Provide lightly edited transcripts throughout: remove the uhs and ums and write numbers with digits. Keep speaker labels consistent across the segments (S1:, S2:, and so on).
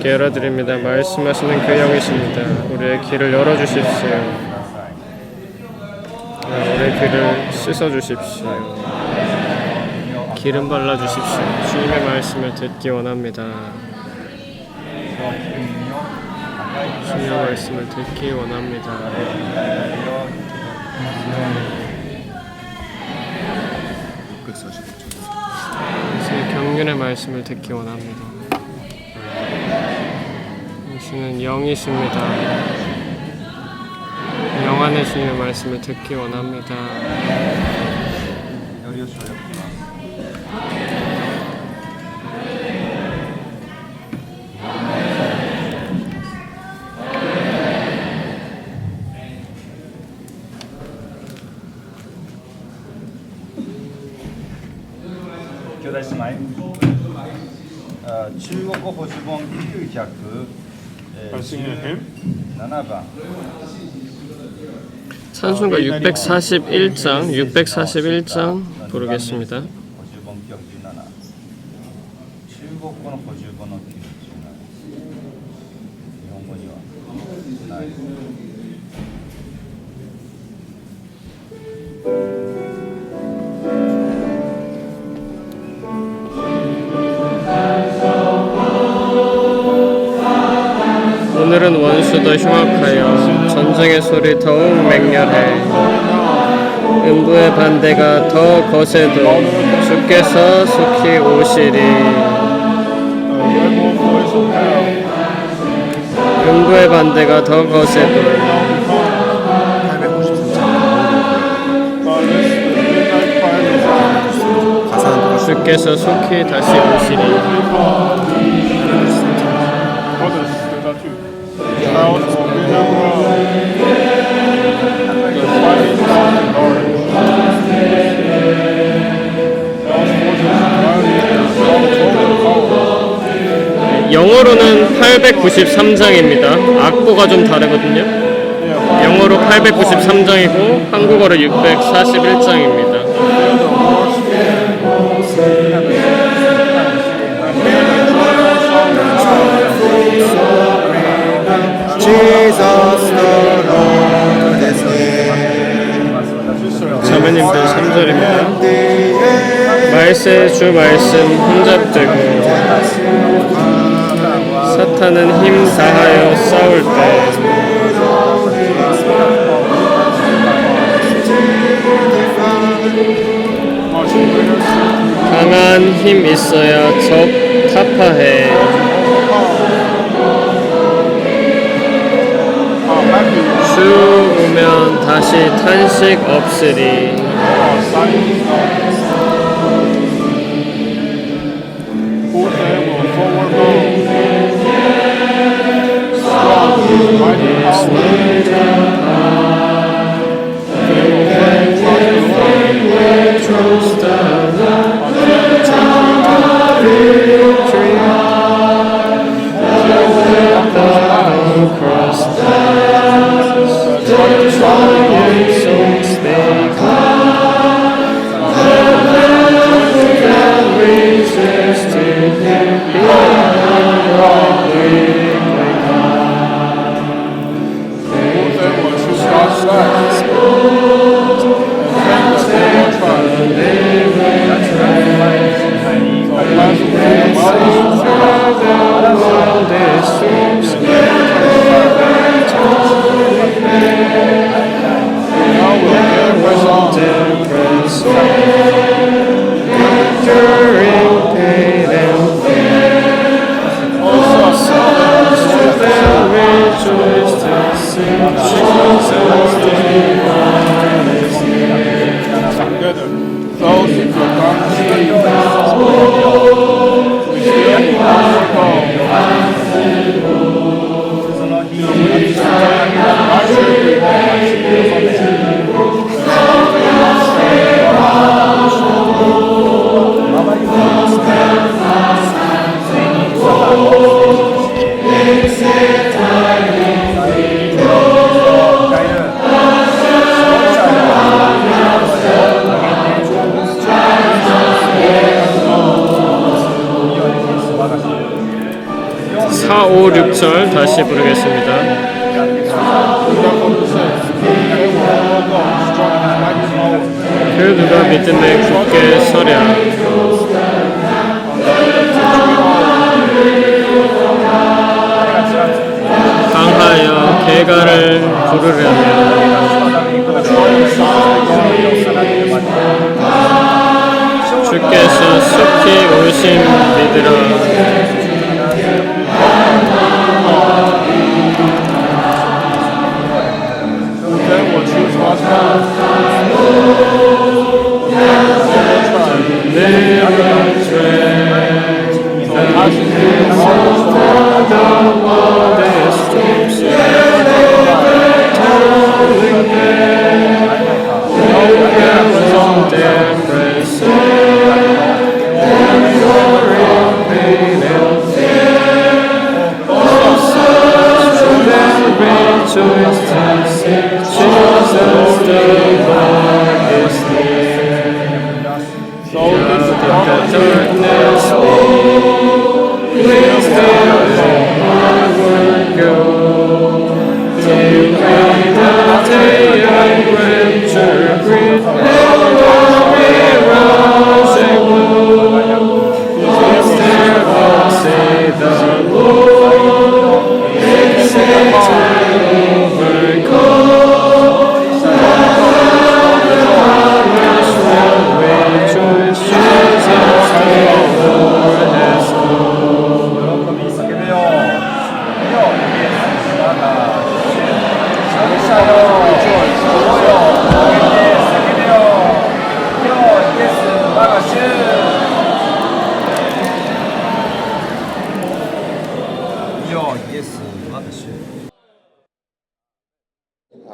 S1: 주님께 열어드립니다. 말씀하시는 그 영이십니다. 우리의 귀를 열어주십시오. 우리의 귀를 씻어주십시오. 기름 발라주십시오. 주님의 말씀을 듣기 원합니다. 주님의 말씀을 듣기 원합니다. 경륜의 말씀을 듣기 원합니다. 당신은 영이십니다. 영 안에 주님의 말씀을 듣기 원합니다.
S2: 중국어 호주본 907번
S1: 찬송가 641장 부르겠습니다.
S2: 중국어는 호주본은 9
S1: 오늘은 원수도 흉악하여 전쟁의 소리 더욱 맹렬해. 음부의 반대가 더 거세도 주께서 속히 오시리. 음부의 반대가 더 거세도 주께서 속히 다시 오시리. 영어로는 893장입니다. 악보가 좀 다르거든요. 영어로 893장이고 한국어로 641장입니다. 자매님들 3절입니다. 말세 주 말씀 혼잡되고 사탄은 힘 다하여 싸울 때 강한 힘 있어야 적 타파해. 주 오면 다시 탄식 없으리. 4, 5, 6절 다시 부르겠습니다. 그 누가 믿음에 굳게 서랴. 강하여 개가를 부르려면 주께서 속히 오심 믿으라.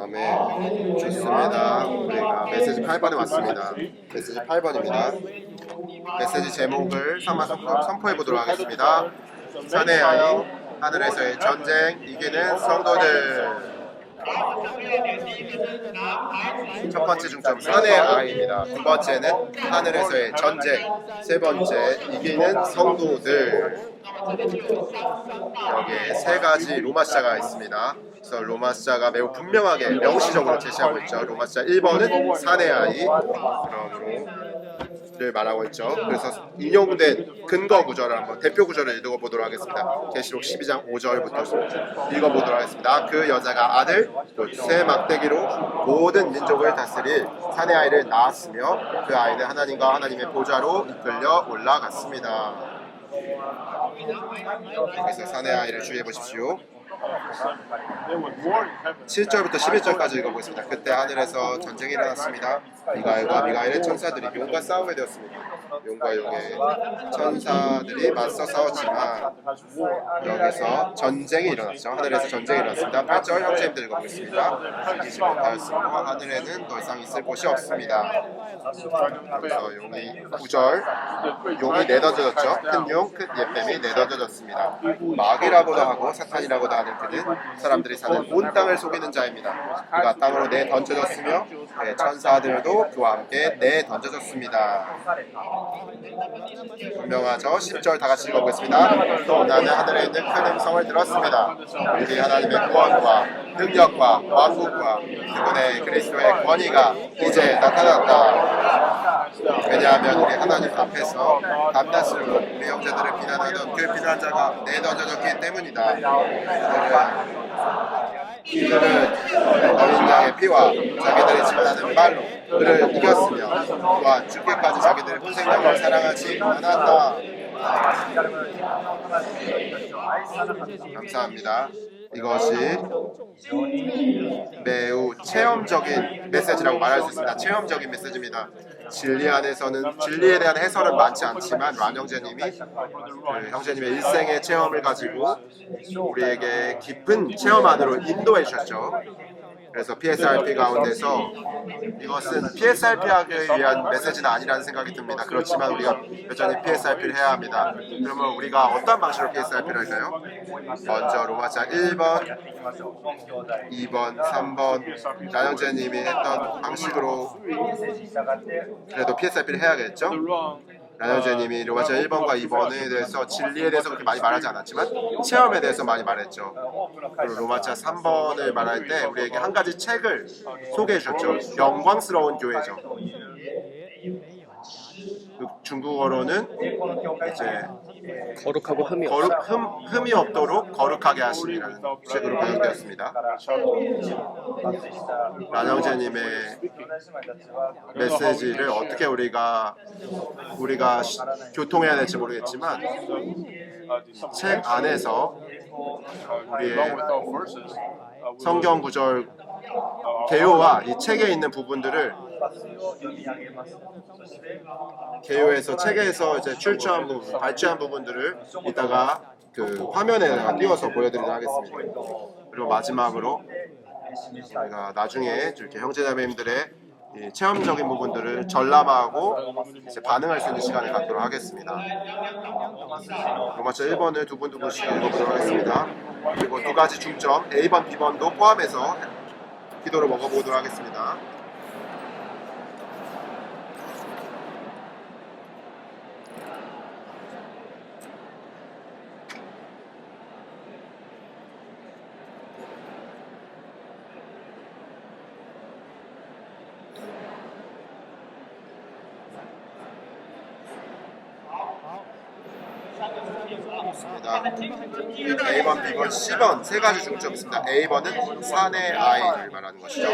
S3: 아멘. 좋습니다. 우리가 메시지 8번에 왔습니다. 메시지 8번입니다. 메시지 제목을 선포해 보도록 하겠습니다. 산의 아이, 하늘에서의 전쟁, 이기는 성도들. 첫 번째 중점 산의 아이입니다. 두 번째는 하늘에서의 전쟁, 세 번째 이기는 성도들. 여기에 세 가지 로마자가 있습니다. 그래서 로마자가 매우 분명하게 명시적으로 제시하고 있죠. 로마자 1번은 산의 아이, 를 말하고 있죠. 그래서 인용된 근거 구절을 한번 대표 구절을 읽어보도록 하겠습니다. 계시록 12장 5절부터 읽어보도록 하겠습니다. 그 여자가 아들 곧 새 막대기로 모든 민족을 다스릴 산의 아이를 낳았으며 그 아이는 하나님과 하나님의 보좌로 이끌려 올라갔습니다. 여기서 산의 아이를 주의해 보십시오. 7절부터 11절까지 읽어보겠습니다. 그때 하늘에서 전쟁이 일어났습니다. 미가엘과 미가엘의 천사들이 용과 싸우게 되었습니다. 용과 용의 천사들이 맞서 싸웠지만 여기서 전쟁이 일어났죠. 하늘에서 전쟁이 일어났습니다. 8절 형제님들 읽어보겠습니다. 이기지 못하였으므로 하늘에는 더 이상 있을 곳이 없습니다. 그래서 용이 9절 용이 내던져졌죠. 큰 용, 큰 예뱀이 내던져졌습니다. 마귀라고도 하고 사탄이라고도 하는 그는 사람들이 사는 온 땅을 속이는 자입니다. 그가 땅으로 내던져졌으며 그의 천사들도 그와 함께 내던져졌습니다. 분명하죠. 10절 다 같이 읽어보겠습니다. 또 나는 하늘에 있는 큰 음성을 들었습니다. 우리 하나님의 구원과 능력과 왕국과 그분의 그리스도의 권위가 이제 나타났다. 왜냐하면 우리 하나님 앞에서 밤낮으로 우리 형제들을 비난하던 그 비난자가 내던져졌기 때문이다. 이들은 어린 양의 피와 자기들이 진다는 말로 그를 이겼으며 또한 죽기까지 자기들의 본생명을 사랑하지 않았다. 감사합니다. 이것이 매우 체험적인 메시지라고 말할 수 있습니다. 체험적인 메시지입니다. 진리 안에서는 진리에 대한 해설은 많지 않지만 란 형제님이 형제님의 일생의 체험을 가지고 우리에게 깊은 체험 안으로 인도해 주셨죠. 그래서 PSRP 가운데서 이것은 PSRP하기 위한 메시지는 아니라는 생각이 듭니다. 그렇지만 우리가 여전히 PSRP를 해야 합니다. 그러면 우리가 어떤 방식으로 PSRP를 할까요? 먼저 로마자 1번, 2번, 3번 나영재님이 했던 방식으로 그래도 PSRP를 해야겠죠? 라현재님이 로마서 1번과 2번에 대해서 진리에 대해서 그렇게 많이 말하지 않았지만 체험에 대해서 많이 말했죠. 그리고 로마서 3번을 말할 때 우리에게 한 가지 책을 소개해 주셨죠. 영광스러운 교회죠. 그 중국어로는 이제
S1: 거룩하고 흠이 없어.
S3: 흠이 없도록 거룩하게 하심이라는 책으로 번역되었습니다. 란형제님의 메시지를 어떻게 우리가 교통해야 될지 모르겠지만 책 안에서 우리의 성경 구절 개요와 이 책에 있는 부분들을 개요에서 책에서 이제 출처한 부분, 발췌한 부분들을 이따가 그 화면에 띄워서 보여드리도록 하겠습니다. 그리고 마지막으로 저희가 나중에 이렇게 형제자매님들의 이 체험적인 부분들을 전람하고 이제 반응할 수 있는 시간을 갖도록 하겠습니다. 로마서 1번을 두 분씩 읽어보도록 하겠습니다. 그리고 두 가지 중점 A번, B번도 포함해서 기도를 먹어보도록 하겠습니다. A번, B번, C번 세 가지 중점이 있습니다. A번은 사내 아이를 말하는 것이죠.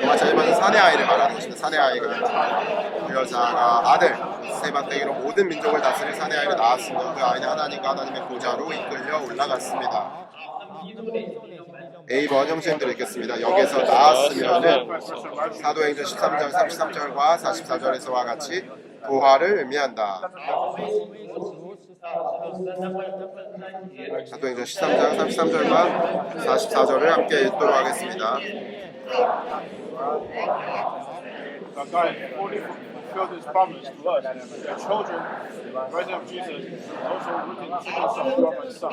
S3: 로마서 1번은 사내 아이를 말하는 것입니다. 사내 아이가 그 여자가 아들, 세반대기로 모든 민족을 다스릴 사내 아이를 낳았으며 그 아이는 하나님과 하나님의 보좌로 이끌려 올라갔습니다. A번 형제님들 읽겠습니다. 여기서 나았으면은 사도행전 13절 33절과 44절에서와 같이 부활을 의미한다. 사도행전 13장 33절과 44절을 함께 읽도록 하겠습니다.
S4: fulfilled his promise to us, their children, rising of Jesus, also written from his son.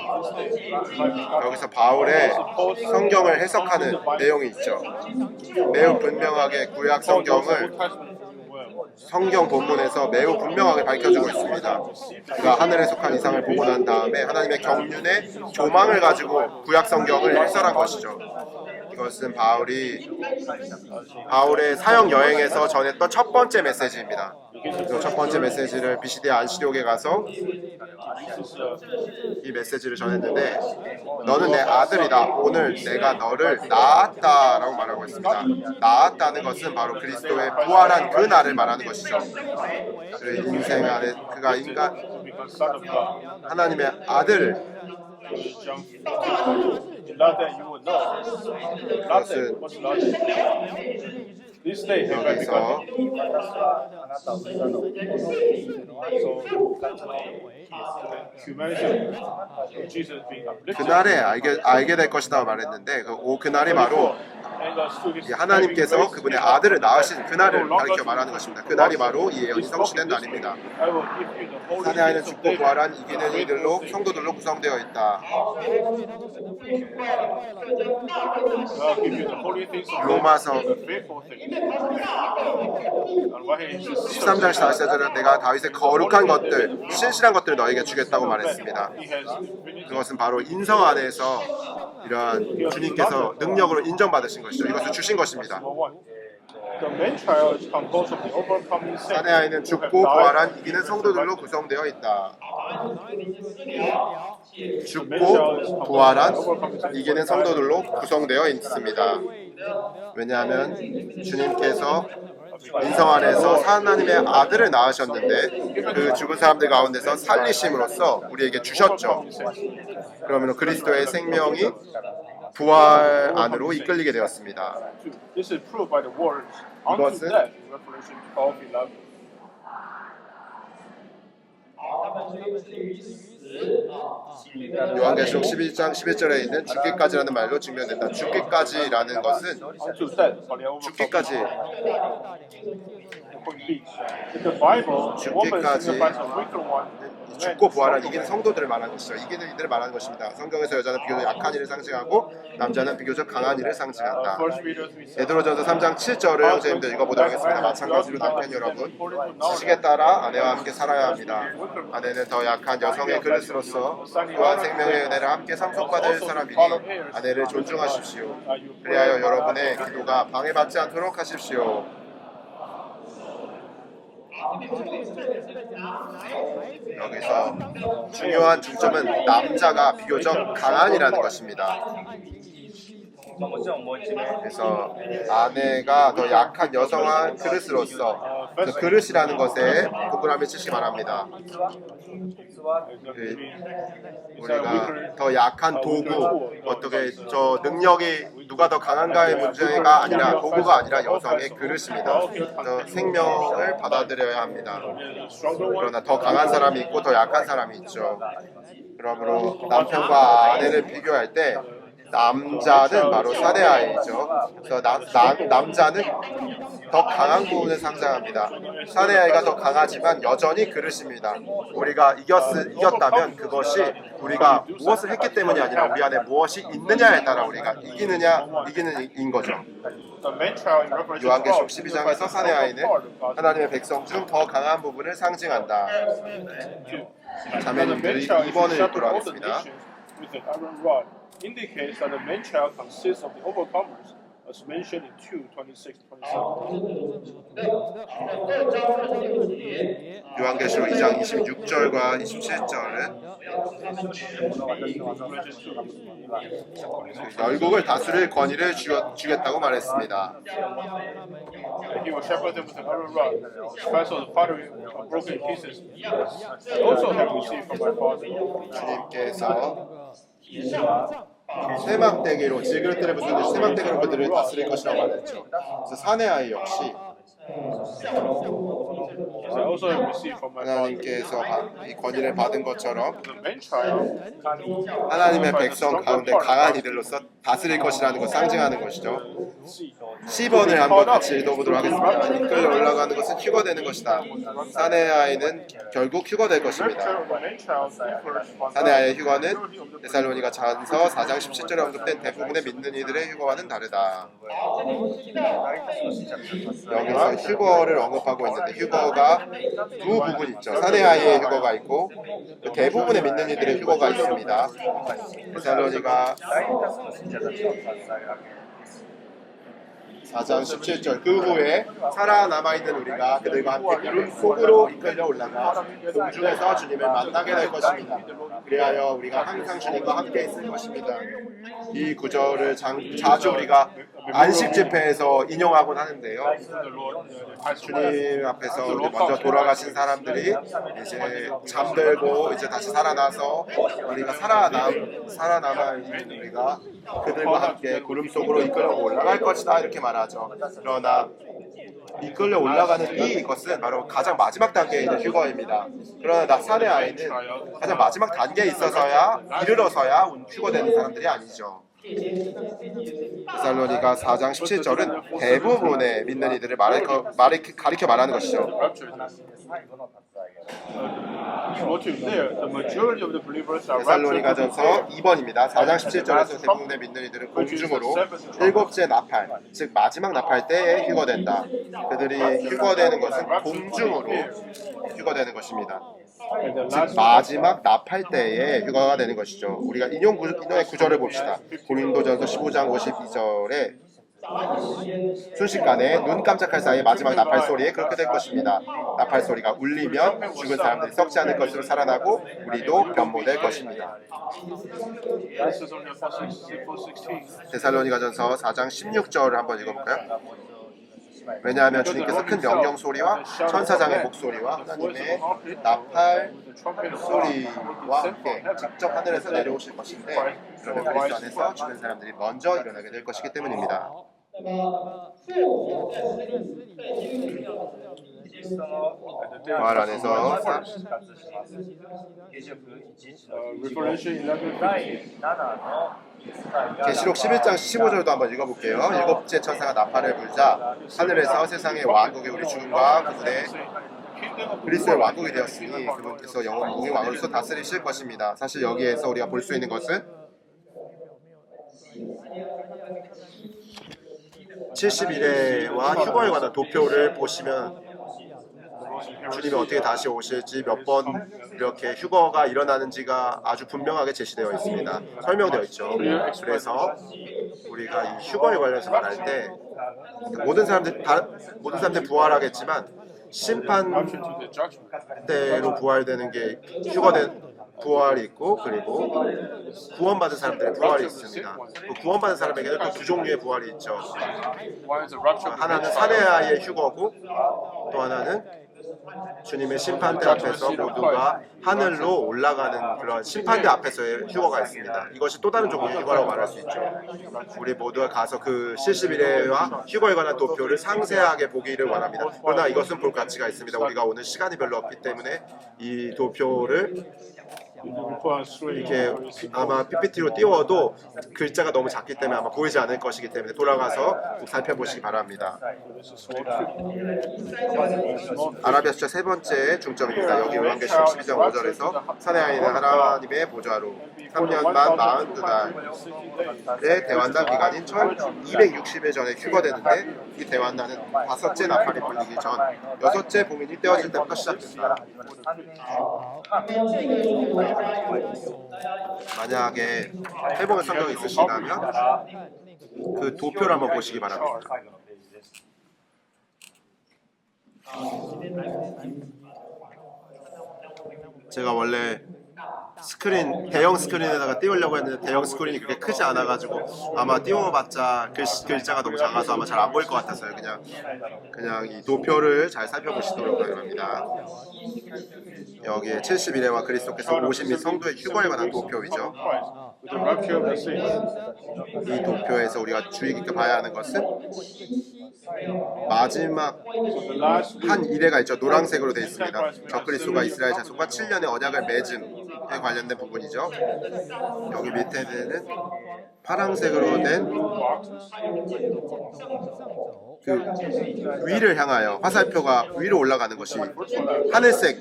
S3: 여기서 바울의 성경을 해석하는 내용이 있죠. 매우 분명하게 구약 성경을 성경 본문에서 매우 분명하게 밝혀주고 있습니다. 그가 하늘에 속한 이상을 보고 난 다음에 하나님의 경륜의 조망을 가지고 구약 성경을 해설한 것이죠. 이것은 바울의 사역 여행에서 전했던 첫 번째 메시지입니다. 그 첫 번째 메시지를 비시디아 안시욕에 가서 이 메시지를 전했는데 너는 내 아들이다. 오늘 내가 너를 낳았다라고 말하고 있습니다. 낳았다는 것은 바로 그리스도의 부활한 그 날을 말하는 것이죠. 그 인생 안에 그가 하나님의 아들을 그것은 여기서 그날에 알게 될 것이다 말했는데 그날이 바로 하나님께서 그분의 아들을 낳으신 그날을 가리켜 말하는 것입니다. 그날이 바로 이 예언이 성취된 날입니다. 사내 아이는 죽고 부활한 이기는 이들로 성도들로 구성되어 있다. 로마서 13장 44절은 내가 다윗의 거룩한 것들, 신실한 것들을 너에게 주겠다고 말했습니다. 그것은 바로 인성 안에서 이러한 주님께서 능력으로 인정받으신 것이죠. 이것을 주신 것입니다. 사내 아이는 죽고 부활한 이기는 성도들로 구성되어 있다. 죽고 부활한 이기는 성도들로 구성되어 있습니다. 왜냐하면 주님께서 인성 안에서 하나님의 아들을 낳으셨는데 그 죽은 사람들 가운데서 살리심으로써 우리에게 주셨죠. 그러면 그리스도의 생명이 부활 안으로 이끌리게 되었습니다. 이것은 요한계시록 11장 11절에 있는 죽기까지라는 말로 증명된다. 죽기까지라는 것은 죽기까지 죽고 부활한 이기는 성도들을 말하는 것이죠. 이기는 이들을 말하는 것입니다. 성경에서 여자는 비교적 약한 이를 상징하고 남자는 비교적 강한 이를 상징한다. 베드로전서 3장 7절을 형제님들 읽어보도록 하겠습니다. 마찬가지로 남편 여러분, 지식에 따라 아내와 함께 살아야 합니다. 아내는 더 약한 여성의 그릇으로서 또한 생명의 은혜를 함께 상속받을 사람이니 아내를 존중하십시오. 그리하여 여러분의 기도가 방해받지 않도록 하십시오. 여기서 중요한 중점은 남자가 비교적 강한이라는 것입니다. 그래서 아내가 더 약한 여성한 그릇으로서 그 그릇이라는 것에 구분함을 치시기 바랍니다. 우리가 더 약한 도구, 어떻게 저 능력이 누가 더 강한가의 문제가 아니라 도구가 아니라 여성의 그릇입니다. 그래서 생명을 받아들여야 합니다. 그러나 더 강한 사람이 있고 더 약한 사람이 있죠. 그러므로 남편과 아내를 비교할 때 남자는 바로 사내아이죠. 그래서 남자는 더 강한 부분을 상징합니다. 사내아이가 더 강하지만 여전히 그릇입니다. 우리가 이겼다면 그것이 우리가 무엇을 했기 때문이 아니라 우리 안에 무엇이 있느냐에 따라 우리가 이기는인 거죠. 요한계시록 12장에서 사내아이는 하나님의 백성 중 더 강한 부분을 상징한다. 자매님들이 2번을 읽도록 하겠습니다.
S4: Indicates that the man child consists of the overcomers, as mentioned in 2:26-27.
S3: 요한계시록 2장 26절과 27절은 열국을 다스릴 권위를 주겠다고 말했습니다.
S4: He will shepherd them with an iron rod, special the pottery of broken pieces. I also have received from my Father.
S3: 주님께서 세막대기로 질그릇들을 붙는 세막대기로 그들을 다스릴 것이라고 말했죠. 그래서 사내아이 역시 하나님께서 이 권위를 받은 것처럼 하나님의 백성 가운데 강한 이들로서 다스릴 것이라는 것 상징하는 것이죠. 10번을 한번 같이 읽어보도록 하겠습니다. 이끌려 올라가는 것은 휴거되는 것이다. 사내아이는 결국 휴거될 것입니다. 사내아이의 휴거는 데살로니가 전서 4장 17절에 언급된 대부분의 믿는 이들의 휴거와는 다르다. 여기서 휴거를 언급하고 있는데 휴거가 두 부분 있죠. 사내아이의 휴거가 있고 대부분의 믿는 이들의 휴거가 있습니다. 데살로니가 4장 17절 그 후에 살아남아있는 우리가 그들과 함께 구름 속으로 이끌려 올라가 공중에서 주님을 만나게 될 것입니다. 그리하여 우리가 항상 주님과 함께 있을 것입니다. 이 구절을 자주 우리가 안식 집회에서 인용하곤 하는데요. 주님 앞에서 우리 먼저 돌아가신 사람들이 이제 잠들고 이제 다시 살아나서 우리가 살아남아 있는 우리가 그들과 함께 구름 속으로 이끌려 올라갈 것이다 이렇게 말하죠. 그러나 이끌려 올라가는 이것은 바로 가장 마지막 단계에 있는 휴거입니다. 그러나 사내 아이는 가장 마지막 단계에 있어서야 이르러서야 휴거되는 사람들이 아니죠. 데살로니가 4장 17절은 대부분의 믿는 이들을 가리켜 말하는 것이죠. 데살로니가전서 2번입니다. 4장 17절에서 대부분의 믿는 이들은 공중으로 일곱째 나팔, 즉 마지막 나팔 때에 휴거된다. 그들이 휴거되는 것은 공중으로 휴거되는 것입니다. 즉 마지막 나팔 때에 휴거가 되는 것이죠. 우리가 인용의 구절을 봅시다. 고린도전서 15장 52절에 순식간에 눈 깜짝할 사이에 마지막 나팔 소리에 그렇게 될 것입니다. 나팔 소리가 울리면 죽은 사람들이 썩지 않을 것으로 살아나고 우리도 변모될 것입니다. 데살로니가전서 4장 16절을 한번 읽어볼까요? 왜냐하면 주님께서 큰 명령 소리와 천사장의 목소리와 하나님의 나팔 소리와 함께 직접 하늘에서 내려오실 것인데 그러면 그리스도 안에서 죽은 사람들이 먼저 일어나게 될 것이기 때문입니다. 부활 안에서 계시록 11장 15절도 한번 읽어볼게요. 일곱째 천사가 나팔을 불자 하늘에서 세상의 왕국이 우리 주님과 그분의 그리스도의 왕국이 되었으니 그분께서 영원 무궁의 왕으로서 다스리실 것입니다. 사실 여기에서 우리가 볼 수 있는 것은 70일에와 휴거에 관한 도표를 보시면 주님이 어떻게 다시 오실지 몇 번 이렇게 휴거가 일어나는지가 아주 분명하게 제시되어 있습니다. 설명되어 있죠. 그래서 우리가 이 휴거에 관련해서 말할 때 모든 사람들 부활하겠지만 심판 때로 부활되는 게 휴거된 부활이 있고 그리고 구원받은 사람들의 부활이 있습니다. 그 구원받은 사람에게는 또 두 종류의 부활이 있죠. 하나는 사내아의 휴거고 또 하나는 주님의 심판대 앞에서 모두가 하늘로 올라가는 그런 심판대 앞에서의 휴거가 있습니다. 이것이 또 다른 종류의 휴거라고 말할 수 있죠. 우리 모두가 가서 그 70일에와 휴거에 관한 도표를 상세하게 보기를 원합니다. 그러나 이것은 볼 가치가 있습니다. 우리가 오늘 시간이 별로 없기 때문에 이 도표를 이렇게 아마 PPT로 띄워도 글자가 너무 작기 때문에 아마 보이지 않을 것이기 때문에 돌아가서 꼭 살펴보시기 바랍니다. 아라비아 숫자 세 번째 중점입니다. 여기 요한계시록 12장 5절에서 사내아이는 하나님의 보좌로 3년 반 42달의 대환난 기간인 1260일 전에 휴거되는데 이 대환난은 다섯째 나팔이 불리기 전 여섯째 봉인이 떼어질 때부터 시작된다. 만약에 해보면 성경이 있으시다면 그 도표를 한번 보시기 바랍니다. 제가 원래 대형 스크린에다가 띄우려고 했는데 대형 스크린이 그렇게 크지 않아가지고 아마 띄워봤자 글자가 너무 작아서 아마 잘 안 보일 것 같아서요. 그냥 이 도표를 잘 살펴보시도록 바랍니다. 여기에 70일에와 그리스도께서 오신 및 성도의 휴거에 관한 도표이죠. 이 도표에서 우리가 주의 깊게 봐야 하는 것은 마지막 한 이래가 있죠. 노란색으로 되어 있습니다. 적그리스도가 이스라엘 자손과 7년의 언약을 맺음에 관련된 부분이죠. 여기 밑에는 파란색으로 된 그 위를 향하여 화살표가 위로 올라가는 것이 하늘색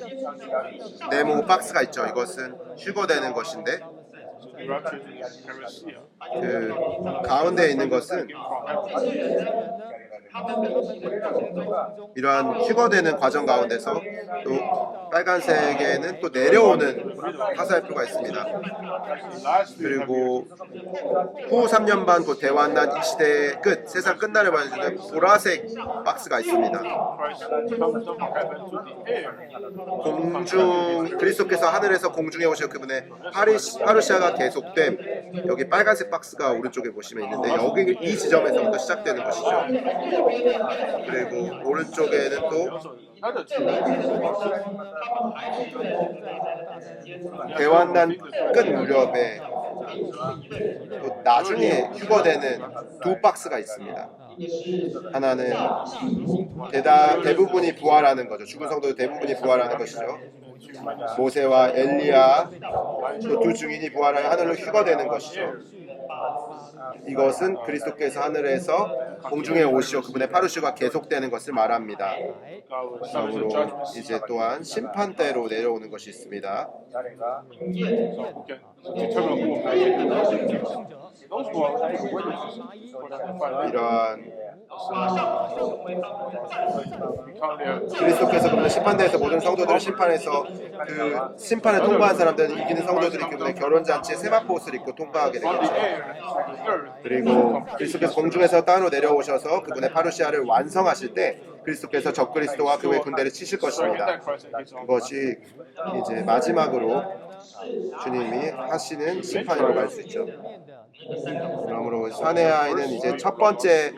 S3: 네모 박스가 있죠. 이것은 휴거되는 것인데 그 가운데 있는 것은 이러한 휴거되는 과정 가운데서 또 빨간색에는 또 내려오는 화살표가 있습니다. 그리고 후 3년 반 곧 대환난 이 시대의 끝, 세상 끝날을 보여주는 보라색 박스가 있습니다. 그리스도께서 하늘에서 공중에 오셔 그분의 파루시아가 계속됨. 여기 빨간색 박스가 오른쪽에 보시면 있는데 여기 이 지점에서부터 시작되는 것이죠. 그리고 오른쪽에는 또 대환난 끝 무렵에 또 나중에 휴거되는 두 박스가 있습니다. 하나는 대부분이 부활하는 거죠. 죽은 성도들 대부분이 부활하는 것이죠. 모세와 엘리야 또 두 증인이 부활하여 하늘로 휴거되는 것이죠. 이것은 그리스도께서 하늘에서 공중에 오시어 그분의 파루시가 계속되는 것을 말합니다. 다음으로 이제 또한 심판대로 내려오는 것이 있습니다. 이러한 그리스도께서 그분의 심판대에서 모든 성도들을 심판해서 그 심판을 통과한 사람들은 이기는 성도들이 그분의 결혼잔치에 세마포 옷을 입고 통과하게 되겠죠. 그리고 그리스도께서 공중에서 땅으로 내려오셔서 그분의 파루시아를 완성하실 때 그리스도께서 적그리스도와 그의 군대를 치실 것입니다. 그것이 이제 마지막으로 주님이 하시는 심판이라고 할 수 있죠. 그러므로 사내아이는 이제 첫 번째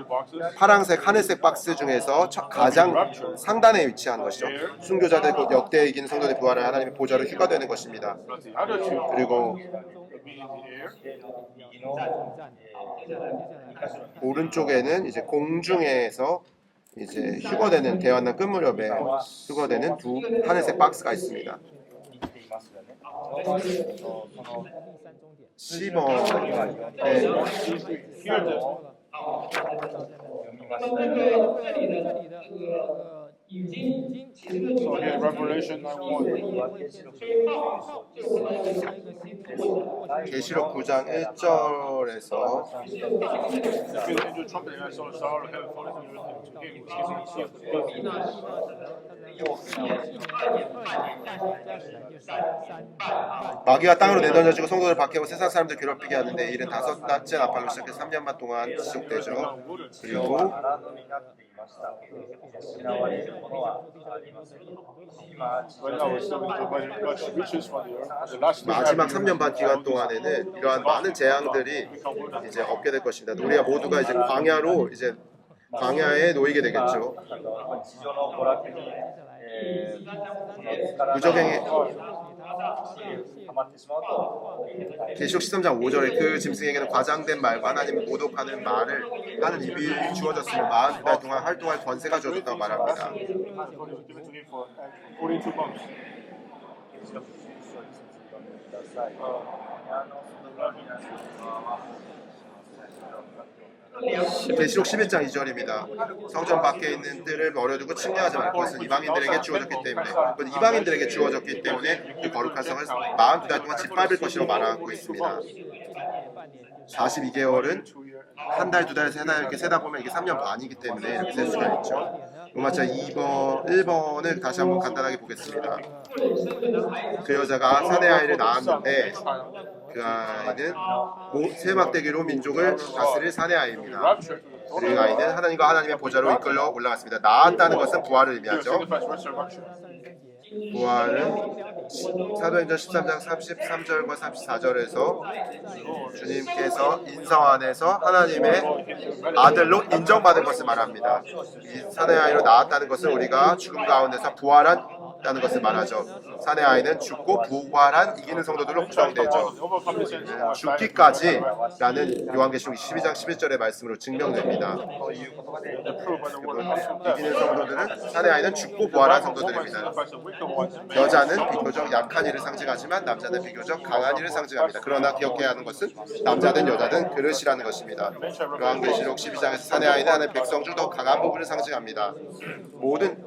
S3: 파란색 하늘색 박스 중에서 가장 상단에 위치한 것이죠. 순교자들 곧 역대 이기는 성도들의 부활을 하나님의 보좌로 휴가되는 것입니다. 그리고 오른쪽에는 이제 공중에서 이제 휴거되는 대환난 끝 무렵에 휴거되는 두 하늘색 박스가 있습니다. 10번에
S4: So here, Revelation 9:1.
S3: 계시록 9장 1절에서
S4: The fifth angel trumpet, and I saw the star of heaven falling to the earth, and to him was given the key of the
S3: 마귀가 땅으로 내던져지고 성도들을 박해하고 세상 사람들 괴롭히게 하는데 이 일은 다섯 날째 나팔로 시작해서 3년 반 동안 지속되죠. 그리고
S2: 荒野になっていました。失われるものはありません。今、地
S4: Right
S2: 上
S4: now, we're
S2: で
S4: still in the riches from the earth. The last
S3: 마지막 3년 반 기간 동안에는 이러한 많은 재앙들이 이제 없게 될 것입니다. 우리가 모두가 이제 광야로 이제 광야에 놓이게 되겠죠.
S2: 地上の娯楽に、
S3: 부적행위
S2: ハマってしまうと、
S3: 계시록 13장 5절에 그 짐승에게는 과장된 말과 하나님을 모독하는 말을 하는 입이 주어졌으며 42달 동안 활동할 권세가 주어졌다고 말합니다.
S4: given to him for 42 months.
S3: 계시록 11장 2절입니다. 성전 밖에 있는 뜰을 버려두고 침례하지 말고 그것은 이방인들에게 주어졌기 때문에 그것은 이방인들에게 주어졌기 때문에 그 거룩한 성을 42달 동안 짓밟을 것이라고 말하고 있습니다. 42개월은 한 달, 두 달, 세 달 이렇게 세다 보면 이게 3년 반이기 때문에 이렇게 셀 수가 있죠. 로마자 2번, 1번을 다시 한번 간단하게 보겠습니다. 그 여자가 사내 아이를 낳았는데 그 아이는 세막대기로 민족을 다스릴 사내 아이입니다. 그 아이는 하나님과 하나님의 보좌로 이끌러 올라갔습니다. 낳았다는 것은 부활을 의미하죠. 부활은 사도행전 13장 33절과 34절에서 주님께서 인성 안에서 하나님의 아들로 인정받은 것을 말합니다. 이 사내 아이로 낳았다는 것은 우리가 죽음 가운데서 부활한다는 것을 말하죠. 사내 아이는 죽고 부활한 이기는 성도들로 구성되죠. 죽기까지라는 요한계시록 22장 11절의 말씀으로 증명됩니다. 이기는 성도들은 사내 아이는 죽고 부활한 성도들입니다. 여자는 비교적 약한 이를 상징하지만 남자는 비교적 강한 이를 상징합니다. 그러나 기억해야 하는 것은 남자든 여자든 그릇이라는 것입니다. 요한계시록 12장에서 사내 아이는 하나님의 백성 중 더 강한 부분을 상징합니다. 모든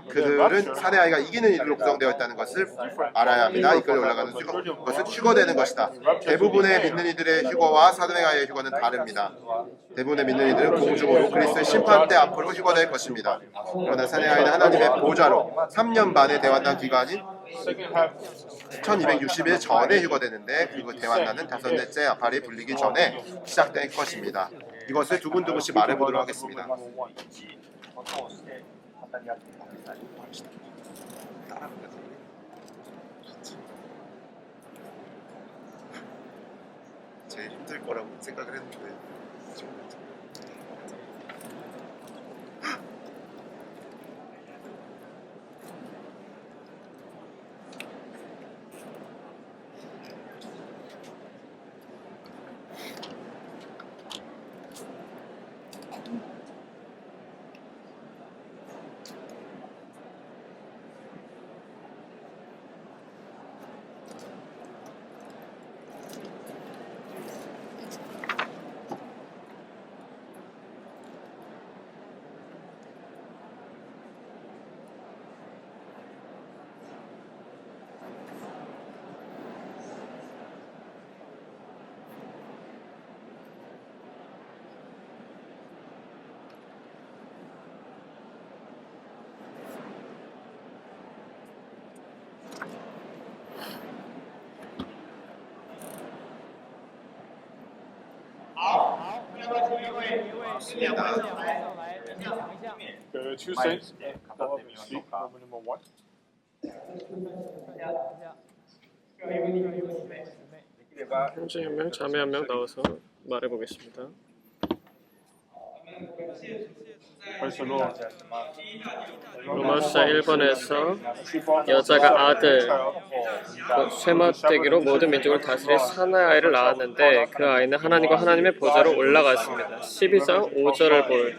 S3: 그들은 사내 아이가 이기는 이들로 구성되어 있다는 것을 알아야 합니다. 이끌려 올라가는 것은 휴거되는 것이다. 대부분의 믿는 이들의 휴거와 사내 아이의 휴거는 다릅니다. 대부분의 믿는 이들은 공중으로 그리스도의 심판대 앞으로 휴거될 것입니다. 그러나 사내 아이는 하나님의 보좌로 3년 반의 대환란 기간인 1260일 전에 휴거되는데 그 대환란은 다섯째 나팔이 불리기 전에 시작될 것입니다. 이것을 두분두분씩 말해보도록 하겠습니다. 제일 힘들 거라고 생각을 했는데
S4: The two saints speak, number 1.
S1: 형제 한 명, 자매 한 명 나와서 말해보겠습니다. 로마서 1번에서 여자가 아들, 쇠막대기로 모든 민족을 다스릴 사내 아이를 낳았는데 그 아이는 하나님과 하나님의 보좌로 올라갔습니다. 12장 5절을 볼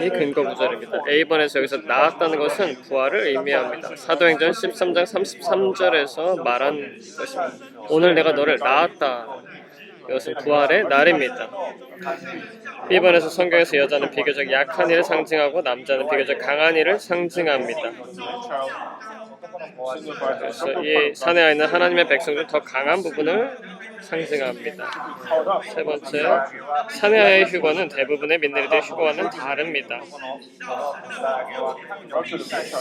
S1: 이 근거 구절입니다. A번에서 여기서 낳았다는 것은 부활을 의미합니다. 사도행전 13장 33절에서 말한 것입니다. 오늘 내가 너를 낳았다. 이것은 부활의 날입니다. B번에서 성경에서 여자는 비교적 약한 이를 상징하고 남자는 비교적 강한 이를 상징합니다. 그래서 이 사내 아이는 하나님의 백성 중 더 강한 부분을 상징합니다. 세 번째, 사내 아이의 휴거는 대부분의 민들이들의 휴거와는 다릅니다.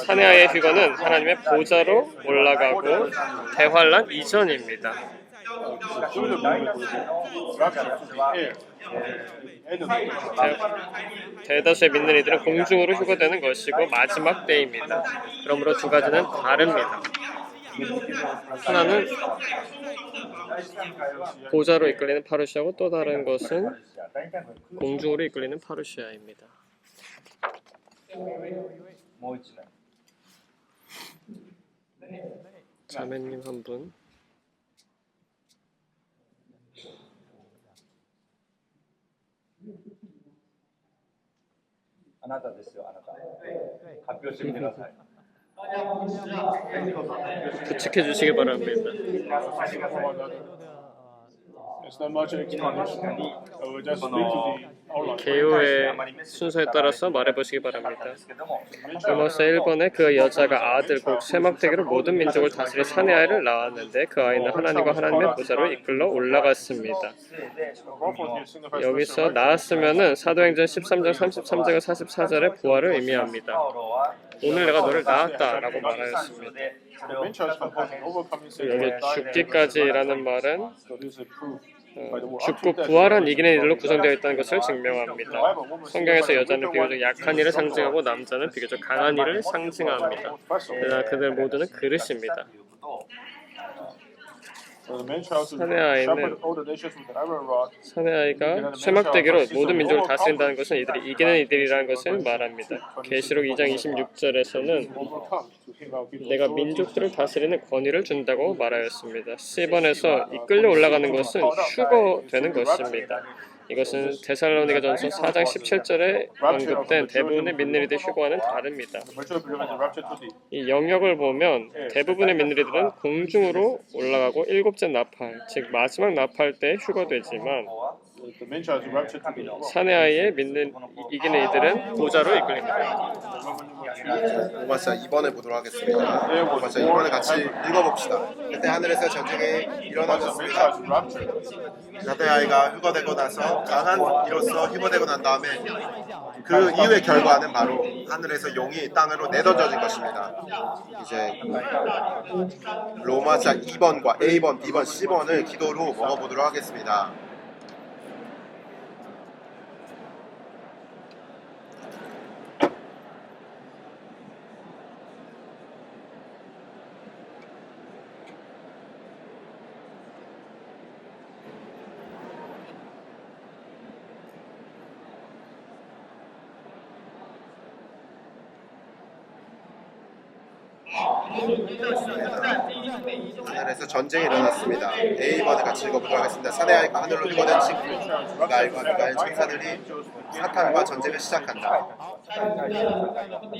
S1: 사내 아이의 휴거는 하나님의 보좌로 올라가고 대환란 이전입니다. 대다수의 민들이들은 공중으로 휴거되는 것이고 마지막 때입니다. 그러므로 두 가지는 다릅니다. 하나는 보좌로 이끌리는 파루시아고 또 다른 것은 공중으로 이끌리는 파루시아입니다. 자매님 한 분.
S2: あなたですよ、あなた。発表してみてください。
S1: 부축해 주시기 바랍니다.
S4: It's not much explanation. I will just speak to the outline.
S1: 개요의 순서에 따라서 말해보시기 바랍니다. 로마서 1번에 그 여자가 아들 곧 쇠막대기로 모든 민족을 다스릴 사내 아이를 낳았는데 그 아이는 하나님과 하나님의 보좌로 이끌러 올라갔습니다. 여기서 낳았으면은 사도행전 13장 33절과 44절의 부활을 의미합니다. 오늘 내가 너를 낳았다라고 말하였습니다. 여기 죽기까지라는 말은 죽고 부활한 이기는 이들로 구성되어 있다는 것을 증명합니다. 성경에서 여자는 비교적 약한 이를 상징하고 남자는 비교적 강한 이를 상징합니다. 그러나 그들 모두는 그릇입니다. 사내 아이가 쇠막대기로 모든 민족을 다스린다는 것은 이들이 이기는 이들이라는 것을 말합니다. 계시록 2장 26절에서는 내가 민족들을 다스리는 권위를 준다고 말하였습니다. C번에서 이끌려 올라가는 것은 휴거되는 것입니다. 이것은 데살로니가전서 4장 17절에 언급된 대부분의 민느리들 휴거와는 다릅니다. 이 영역을 보면 대부분의 민느리들은 공중으로 올라가고 일곱째 나팔, 즉 마지막 나팔 때 휴거되지만 사내 아이의 이기는 이들은 보좌로 이끌립니다.
S3: 로마서 2번을 보도록 하겠습니다. 로마서 2번을 같이 읽어봅시다. 그때 하늘에서 전쟁이 일어나졌습니다. 사내 아이가 휴거되고 나서 강한 이로서 휴거되고 난 다음에 그 이후의 결과는 바로 하늘에서 용이 땅으로 내던져진 것입니다. 이제 로마서 2번과 A번, B번, C번을 기도로 먹어보도록 하겠습니다. 하늘에서 전쟁이 일어났습니다. A번을 같이 읽어보도록 하겠습니다. 사내 아이가 하늘로 휴거된 친구 미가엘과 미가엘 천사들이 사탄과 전쟁을 시작한다.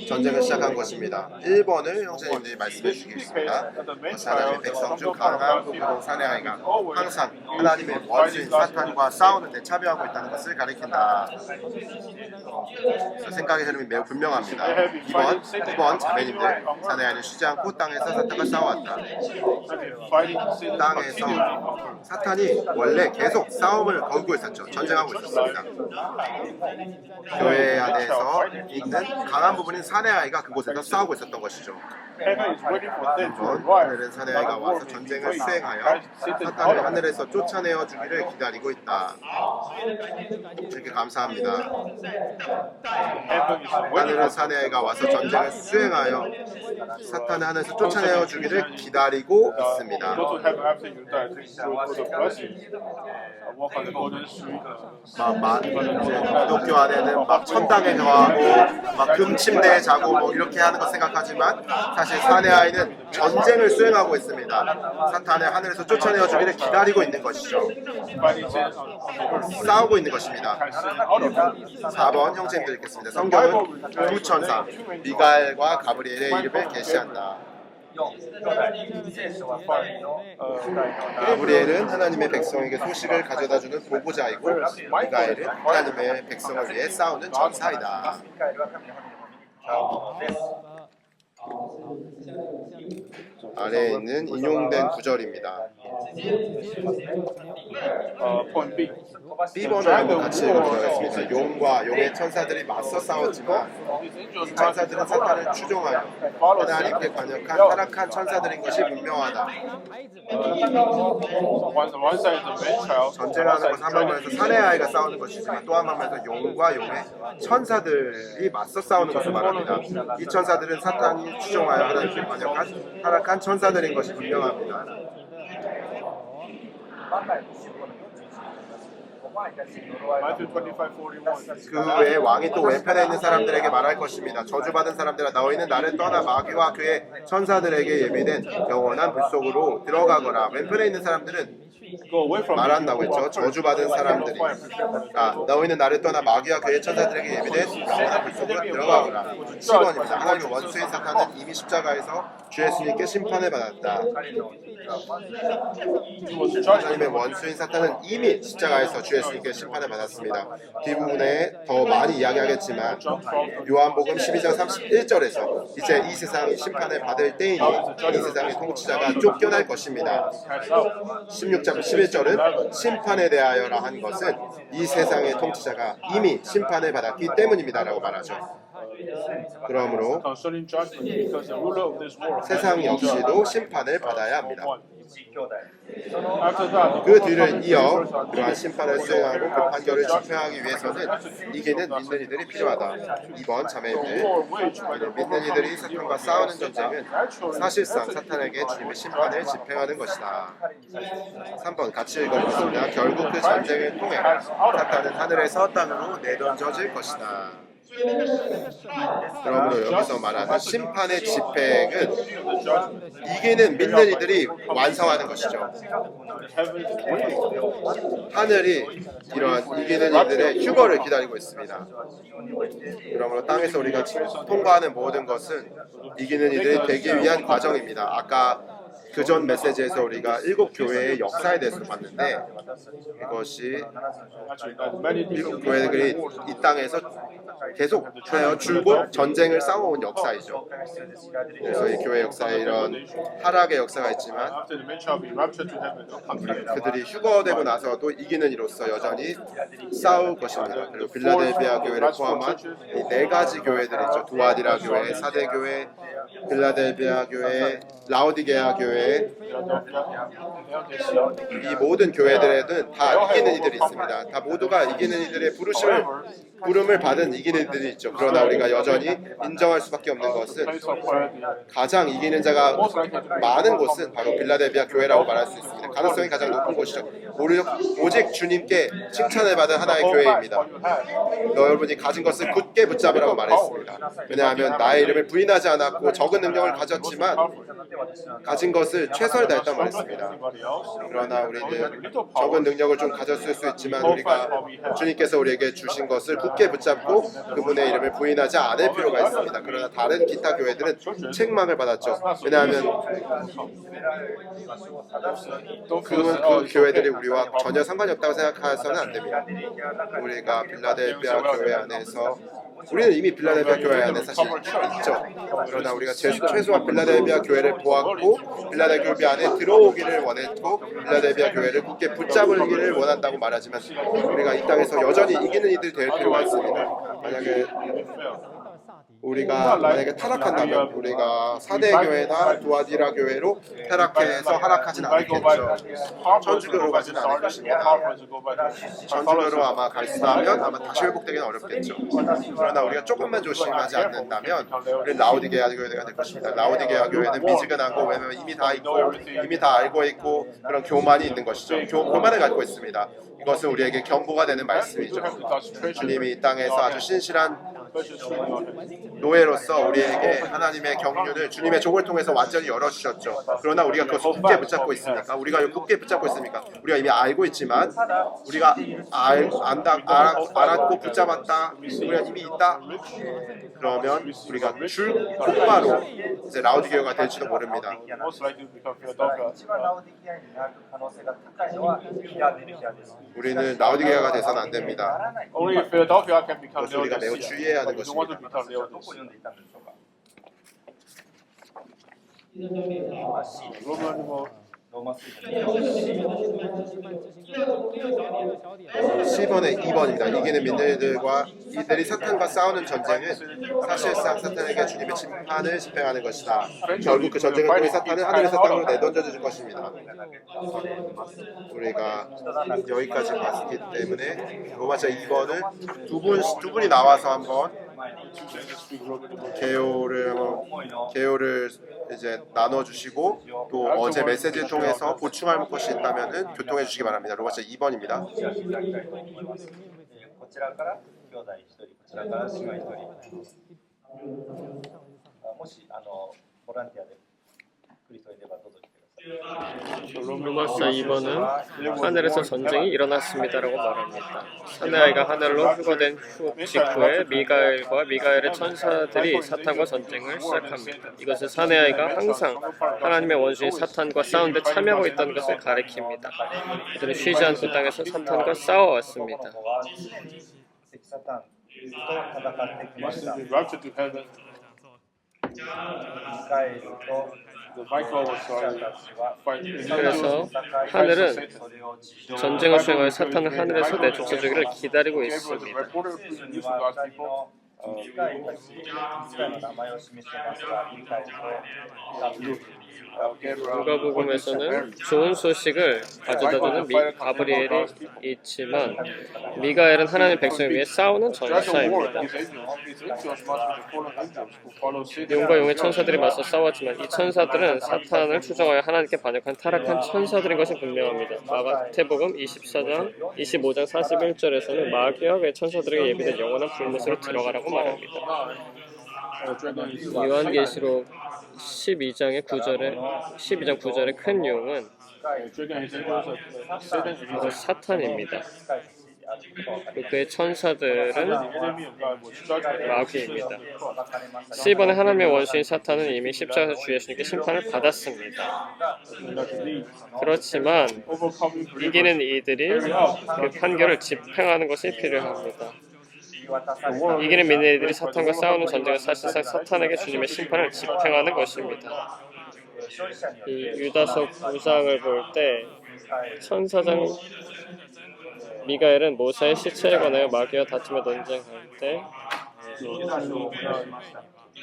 S3: 전쟁을 시작한 것입니다. 1번을 형제님들이 말씀해 주시겠습니다. 하나님의 백성 중 강한 부분 사내 아이가 항상 하나님의 원수인 사탄과 싸우는데 참여하고 있다는 것을 가리킨다. 생각의 흐름이 매우 분명합니다. 2번 자매님들 사내 아이는 쉬지 않고 땅에서 사탄과 싸워왔다. 땅에서 사탄이 원래 계속 싸움을 걸고 있었죠. 전쟁하고 있었습니다. 교회 안에서 있는 강한 부분인 사내 아이가 그곳에서 싸우고 있었던 것이죠. 하늘은 사내 아이가 와서 전쟁을 수행하여 사탄을 하늘에서 쫓아내어 주기를 기다리고 있다. 이렇게 감사합니다. 하늘은 사내 아이가 와서 전쟁을 수행하여 사탄을 하늘에서 쫓아내어 주기를 기다리고 있습니다. 기독교 안에는 막 천당에 거하고 막 금침대에 자고 뭐 이렇게 하는 거 생각하지만 사실 사내 아이는 전쟁을 수행하고 있습니다. 사탄을 하늘에서 쫓아내어 주기를 기다리고 있는 것이죠. 싸우고 있는 것입니다. 4번 형제님들 읽겠습니다. 성경은 두 천사 미가엘과 가브리엘의 이름을 계시한다. 가브리엘은 하나님의 백성에게 소식을 가져다주는 보고자이고 미가엘은 하나님의 백성을 위해 싸우는 전사이다. 아래에 있는 인용된 구절입니다.
S4: Point B.
S3: B번을 한번 같이 읽어보도록 하겠습니다. 용과 용의 천사들이 맞서 싸웠지만 이 천사들은 사탄을 추종하여 하나님께 관역한 타락한 천사들인 것이 분명하다.
S4: One side is the man child.
S3: 전쟁하는 것은 한 방면에서 사내 아이가 싸우는 것이지만 또 한 방면에서 용과 용의 천사들이 맞서 싸우는 것을 말합니다. 이 천사들은 사탄이 추종하여 하나님께 관역한 타락한 천사들인 것이 분명합니다.
S4: Matthew 25:41.
S3: 그 외에 왕이 또 왼편에 있는 사람들에게 말할 것입니다. 저주받은 사람들아 너희는 나를 떠나 마귀와 그의 천사들에게 예비된 영원한 불 속으로 들어가거라. 왼편에 있는 사람들은
S4: Go away from
S3: 말한다고 했죠. 저주받은 사람들이 너희는 나를 떠나 마귀와 그의 천사들에게 예비된 영원한 불 속으로 들어가거라. 10번입니다. 하나님의 원수인 사탄은 이미 십자가에서 주 예수님께 심판을 받았다. 하나님의 원수인 사탄은 이미 십자가에서 주 예수님께 심판을 받았습니다. 뒷부분에 더 많이 이야기하겠지만 요한복음 12장 31절에서 이제 이 세상이 심판을 받을 때이니 이 세상의 통치자가 쫓겨날 것입니다. 16장 11절은 심판에 대하여라 한 것은 이 세상의 통치자가 이미 심판을 받았기 때문입니다 라고 말하죠. 그러므로
S4: concerning judgment, because the ruler of this world
S3: 세상 역시도 심판을 받아야 합니다.
S4: After that,
S3: 그 뒤를 이어 그러한 심판을 수행하고 그 판결을 집행하기 위해서는 이기는 믿는 이들이 필요하다. 2번 자매들, 믿는 이들이 사탄과 싸우는 전쟁은 사실상 사탄에게 주님의 심판을 집행하는 것이다. 3번 같이 읽어보겠습니다. 결국 그 전쟁을 통해 사탄은 하늘에서 땅으로 내던져질 것이다. 그러므로 여기서 말하는 심판의 집행은 이기는 믿는 이들이 완성하는 것이죠. 하늘이 이러한 이기는 이들의 휴거를 기다리고 있습니다. 그러므로 땅에서 우리가 통과하는 모든 것은 이기는 이들이 되기 위한 과정입니다. 아까 그전 메시지에서 우리가 7교회의 역사에 대해서 봤는데 이것이 7교회들이 이 땅에서 계속하여 줄곧 전쟁을 싸워온 역사이죠. 그래서 이 교회 역사에 이런 하락의 역사가 있지만 그들이 휴거되고 나서도 이기는 이로서 여전히 싸울 것입니다. 그리고 빌라델비아 교회를 포함한 이 4가지 교회들이 있죠. 두아디라 교회, 사대 교회, 빌라델비아 교회, 라오디게아 교회, 이 모든 교회들에는 다 이기는 이들이 있습니다. 다 모두가 이기는 이들의 부름을 받은 이기는 이들이 있죠. 그러나 우리가 여전히 인정할 수밖에 없는 것은 가장 이기는 자가 많은 곳은 바로 빌라델비아 교회라고 말할 수 있습니다. 가능성이 가장 높은 곳이죠. 오직 주님께 칭찬을 받은 하나의 교회입니다. 여러분이 가진 것을 굳게 붙잡으라고 말했습니다. 왜냐하면 나의 이름을 부인하지 않았고 적은 능력을 가졌지만 가진 것을 최선을 다했다고 말했습니다. 그러나 우리는 적은 능력을 좀 가졌을 수 있지만 우리가 주님께서 우리에게 주신 것을 굳게 붙잡고 그분의 이름을 부인하지 않을 필요가 있습니다. 그러나 다른 기타 교회들은 책망을 받았죠. 왜냐하면 그 교회들이 우리와 전혀 상관이 없다고 생각해서는 안 됩니다. 우리가 빌라델비아 교회 안에서 우리는 이미 빌라델비아 교회 안에 사실 있죠. 그러나 우리가 최소한 빌라델비아 교회를 보았고 빌라델비아 안에 들어오기를 원했고 빌라델비아 교회를 굳게 붙잡기를 원한다고 말하지만 우리가 이 땅에서 여전히 이기는 이들이 될 필요가 있습니다. 우리가 만약에 타락한다면 우리가 사대 교회나 두아디라 교회로 타락해서 하락하진 않겠죠. 천주교로 가진 않을 것입니다. 천주교로 아마 갈수하면 아마 다시 회복되기는 어렵겠죠. 그러나 우리가 조금만 조심하지 않는다면 우리는 라오디게아 교회가 될 것입니다. 라오디게아 교회는 미지근한 거 왜냐면 이미 다 있고 이미 다 알고 있고 그런 교만이 있는 것이죠. 교만을 갖고 있습니다. 이것은 우리에게 경고가 되는 말씀이죠. 주님이 이 땅에서 아주 신실한 노예로서 우리에게 하나님의 경륜을 주님의 종을 통해서 완전히 열어주셨죠. 그러나 우리가 그것을 굳게 붙잡고 있습니까? 우리가 굳게 붙잡고 있습니까? 우리가 이미 알고 있지만 우리가 알았고 붙잡았다. 우리가 이미 있다. 그러면 우리가 곧바로 이제 라우디게아가 될지도 모릅니다.
S4: Most likely to become Philadelphia.
S2: 一番ラウディキアになる可能性が高いのはフィラデルフィアです。
S3: 우리는 라우디게아가 돼서는 안 됩니다.
S4: Only Philadelphia can become
S3: 그것을 우리가 매우
S4: Laodicea.
S3: 주의해야 하는
S4: We don't want to
S3: 것입니다.
S4: become
S2: どこを読ん
S4: Laodicea.
S2: でいたんでしょうか。
S4: 로마는 뭐
S2: ローマ数字
S3: 10번의 2번입니다. 이기는 민들들과 이들이 사탄과 싸우는 전쟁은 사실상 사탄에게 주님의 심판을 집행하는 것이다. 결국 그 전쟁을 통해 사탄을 하늘에서 땅으로 내던져 줄 것입니다. 우리가 여기까지 봤기 때문에 로마서 2번을 두 분이 나와서 한번 개요를 이제 나눠주시고 또 어제 메시지를 통해서 보충할 것이 있다면 교통해 주시기 바랍니다. 로마서 2번입니다.
S2: こちらから兄弟1人、こちらから姉妹1人。もしボランティアでクリストにいればどうぞ来てください。
S1: 로마서 2번은 하늘에서 전쟁이 일어났습니다라고 말합니다. 사내아이가 하늘로 휴거된 직후에 미가엘과 미가엘의 천사들이 사탄과 전쟁을 시작합니다. 이것은 사내아이가 항상 하나님의 원수인 사탄과 싸운 데 참여하고 있다는 것을 가리킵니다. 그들은 쉬지 않고 땅에서 사탄과 싸워왔습니다.
S2: サタンと戦ってきま
S4: must
S2: した。
S4: have been raptured to heaven.
S2: ミカエルと
S4: The Michael was
S2: 記者たちは
S4: fighting.
S1: 그래서 하늘은 전쟁을 수행하여 사탄을 하늘에서 내쫓아주기를 기다리고
S4: Gabriel, the
S1: 있습니다.
S4: reporter who preached news to God's people,
S2: ミカエルたち、ミカエルの名前を示していますが、ミカエルとガブリエル
S1: 누가복음에서는 좋은 소식을 가져다주는 가브리엘이 있지만 미가엘은 하나님의 백성을 위해 싸우는
S4: There's a war.
S1: 전사입니다.
S4: These angels must be the fallen angels who follow Satan.
S1: 용과 용의 천사들이 맞서 싸웠지만 이 천사들은 사탄을 추종하여 하나님께 반역한 타락한 천사들인 것이 분명합니다. 마가복음 25장 41절에서는 마귀와 그의 천사들에게 예비된 영원한 불못으로 들어가라고 말합니다. 요한계시록 12장 9절의 큰 용은 바로 사탄입니다. 그의 천사들은 마귀입니다. 10번에 하나님의 원수인 사탄은 이미 십자가에서 주 예수님께 심판을 받았습니다. 그렇지만 이기는 이들이 그 판결을 집행하는 것이 필요합니다. 이기는 민들들이 사탄과 싸우는 전쟁은 사실상 사탄에게 주님의 심판을 집행하는 것입니다. 이 유다서 9장을 볼 때 천사장 미가엘은 모세의 시체에 관하여 마귀와 다투며 논쟁할 때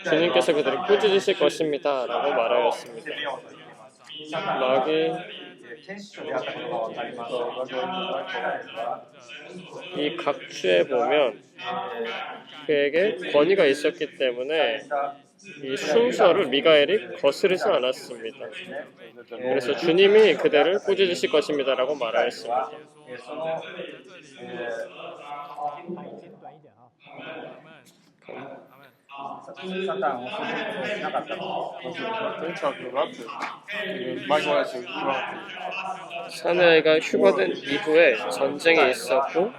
S1: 주님께서 그들을 꾸짖으실 것입니다 라고 말하였습니다. 마귀 이 각주에 보면 그에게 권위가 있었기 때문에 이 순서를 미가엘이 거스르지 않았습니다. 그래서 주님이 그들을 꾸짖으실 것입니다라고 말하였습니다. 사내아이가 휴거된 이후에 전쟁이 있었고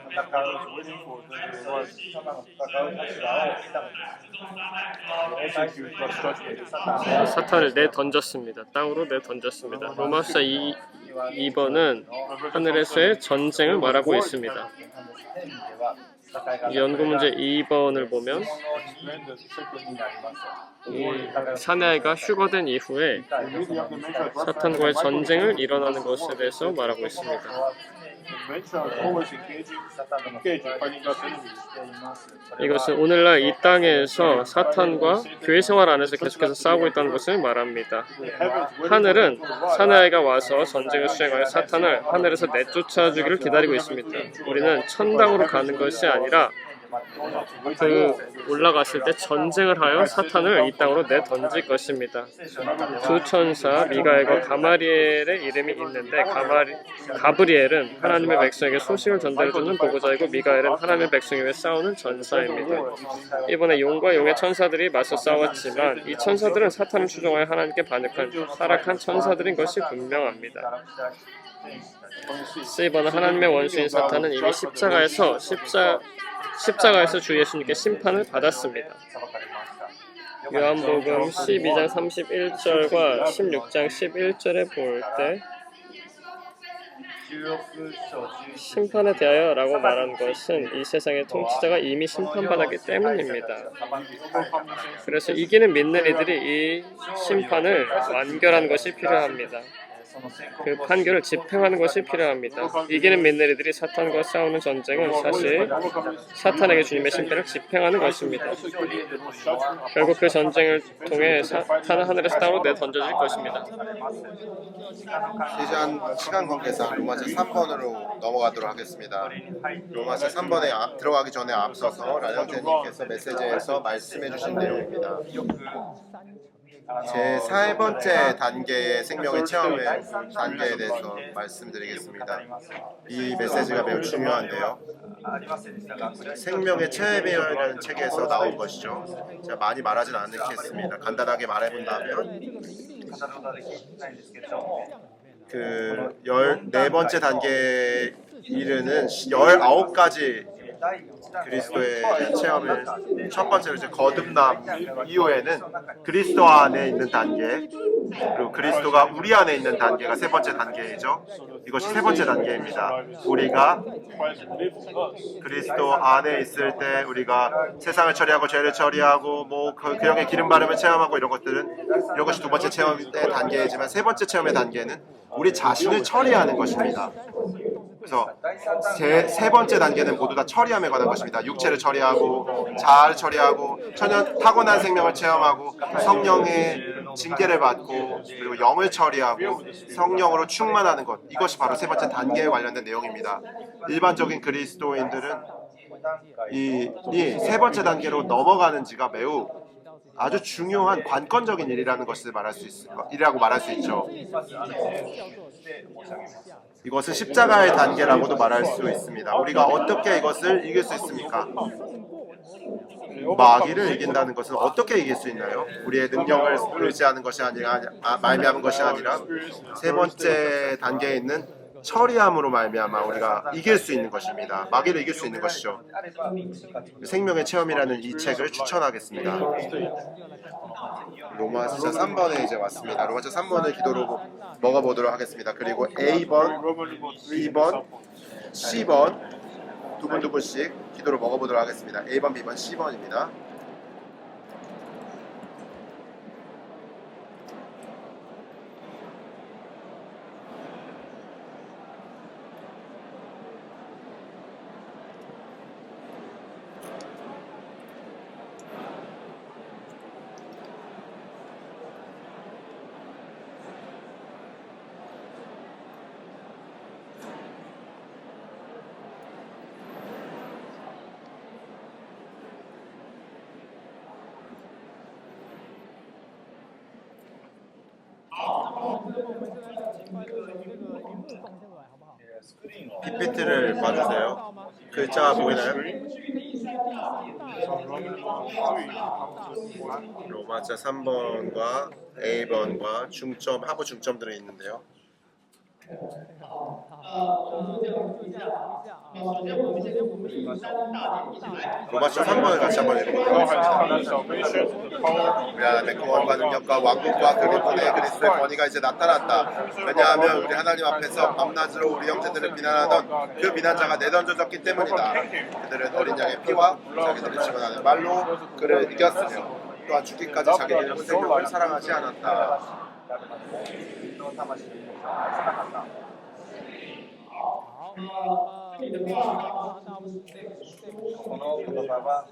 S1: 사탄을 내던졌습니다. 땅으로 내던졌습니다. 로마서 2번은 하늘에서의 전쟁을 말하고 있습니다. 연구문제 2번을 보면 사내아이가 휴거된 이후에 사탄과의 전쟁을 일어나는 것에 대해서 말하고 있습니다. 이것은 오늘날 이 땅에서 사탄과 교회 생활 안에서 계속해서 싸우고 있다는 것을 말합니다. 하늘은 사내아이가 와서 전쟁을 수행하여 사탄을 하늘에서 내쫓아주기를 기다리고 있습니다. 우리는 천당으로 가는 것이 아니라 그 올라갔을 때 전쟁을 하여 사탄을 이 땅으로 내던질 것입니다. 두 천사 미가엘과 가마리엘의 이름이 있는데 가브리엘은 하나님의 백성에게 소식을 전달해주는 보고자이고 미가엘은 하나님의 백성에 위해 싸우는 전사입니다. 이번에 용과 용의 천사들이 맞서 싸웠지만 이 천사들은 사탄을 추종하여 하나님께 반역한 타락한 천사들인 것이 분명합니다. C번은 하나님의 원수인 사탄은 이미 십자가에서 주 예수님께 심판을 받았습니다. 요한복음 12장 31절과 16장 11절에 볼 때 심판에 대하여 라고 말한 것은 이 세상의 통치자가 이미 심판받았기 때문입니다. 그래서 이기는 믿는 이들이 이 심판을 완결하는 것이 필요합니다. 그 판결을 집행하는 것이 필요합니다. 이기는 믿는 이들이 사탄과 싸우는 전쟁은 사실 사탄에게 주님의 심판을 집행하는 것입니다. 결국 그 전쟁을 통해 사탄은 하늘에서 땅으로 내던져질 것입니다.
S3: 시간 관계상 로마서 3번으로 넘어가도록 하겠습니다. 로마서 3번에 들어가기 전에 앞서서 라장제님께서 메시지에서 말씀해 주신 내용입니다. 제 4번째 단계의 생명의 체험의 단계에 대해서 말씀드리겠습니다. 이 메시지가 매우 중요한데요. 생명의 체험이라는 책에서 나온 것이죠. 제가 많이 말하진 않겠습니다. 간단하게 말해본다면 그 14번째 단계에 이르는 19가지 그리스도의 체험을 첫 번째로 이제 거듭남 이후에는 그리스도 안에 있는 단계, 그리고 그리스도가 우리 안에 있는 단계가 세 번째 단계이죠. 이것이 세 번째 단계입니다. 우리가 그리스도 안에 있을 때 우리가 세상을 처리하고 죄를 처리하고 그 영의 기름 바름을 체험하고 이런 것이 두 번째 체험의 단계이지만 세 번째 체험의 단계는 우리 자신을 처리하는 것입니다. 그래서 세 번째 단계는 모두 다 처리함에 관한 것입니다. 육체를 처리하고 자아를 처리하고 타고난 생명을 체험하고 성령의 징계를 받고 그리고 영을 처리하고 성령으로 충만하는 것, 이것이 바로 세 번째 단계에 관련된 내용입니다. 일반적인 그리스도인들은 이 세 번째 단계로 넘어가는지가 매우 아주 중요한 관건적인 일이라고 말할 수 있죠. 이것은 십자가의 단계라고도 말할 수 있습니다. 우리가 어떻게 이것을 이길 수 있습니까? 마귀를 이긴다는 것은 어떻게 이길 수 있나요? 우리의 능력을 의지하는 것이 아니라 말미암은 것이 아니라 세 번째 단계에 있는 처리함으로 말미암아 우리가 이길 수 있는 것입니다. 마귀를 이길 수 있는 것이죠. 생명의 체험이라는 이 책을 추천하겠습니다. 로마서 3번에 이제 왔습니다. 로마서 3번을 기도로 먹어보도록 하겠습니다. 그리고 A번, B번, C번 두 분씩 기도로 먹어보도록 하겠습니다. A번, B번, C번입니다. PPT를 봐주세요. 글자 보이나요? 로마자 3번과 A번과 하부 중점들이 있는데요. 로마서 3번을 같이 한번 읽어보도록 하겠습니다. 우리 안에 구원과 능력과 왕국과 그리스도의 권위가 이제 나타났다. 왜냐하면 우리 하나님 앞에서 밤낮으로 우리 형제들을 비난하던 그 비난자가 내던져졌기 때문이다. 그들은 어린 양의 피와 자기들을 증언하는 말로 그를 이겼으며 또한 죽기까지 자기들의 생명을 사랑하지 않았다.
S2: この言葉は、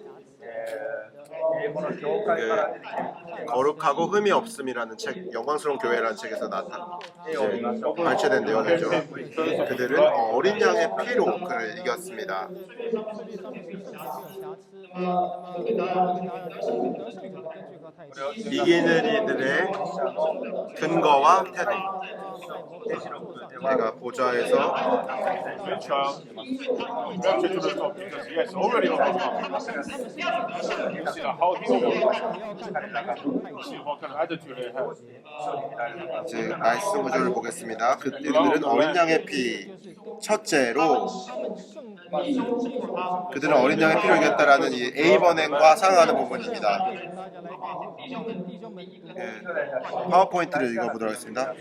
S2: 英語の教会から出てきて
S3: 거룩하고 흠이 없음이라는 책, 영광스러운 교회라는 책에서 발췌된 내용이죠. 그들은 어린 양의 피로 그를 이겼습니다. 이기는 이들의 근거와 태도. 내가 보좌에서
S4: Good child. We have to do the top because he has already overcome. You see how he overcome. You see what kind of attitude he has.
S3: 이제 말씀 구절을 보겠습니다. 그들은 어린 양의 피. 첫째로 그들은 어린 양의 피를 이겼다라는 이 A번행과 상응하는 부분입니다. 예, 파워포인트를 읽어보도록 하겠습니다.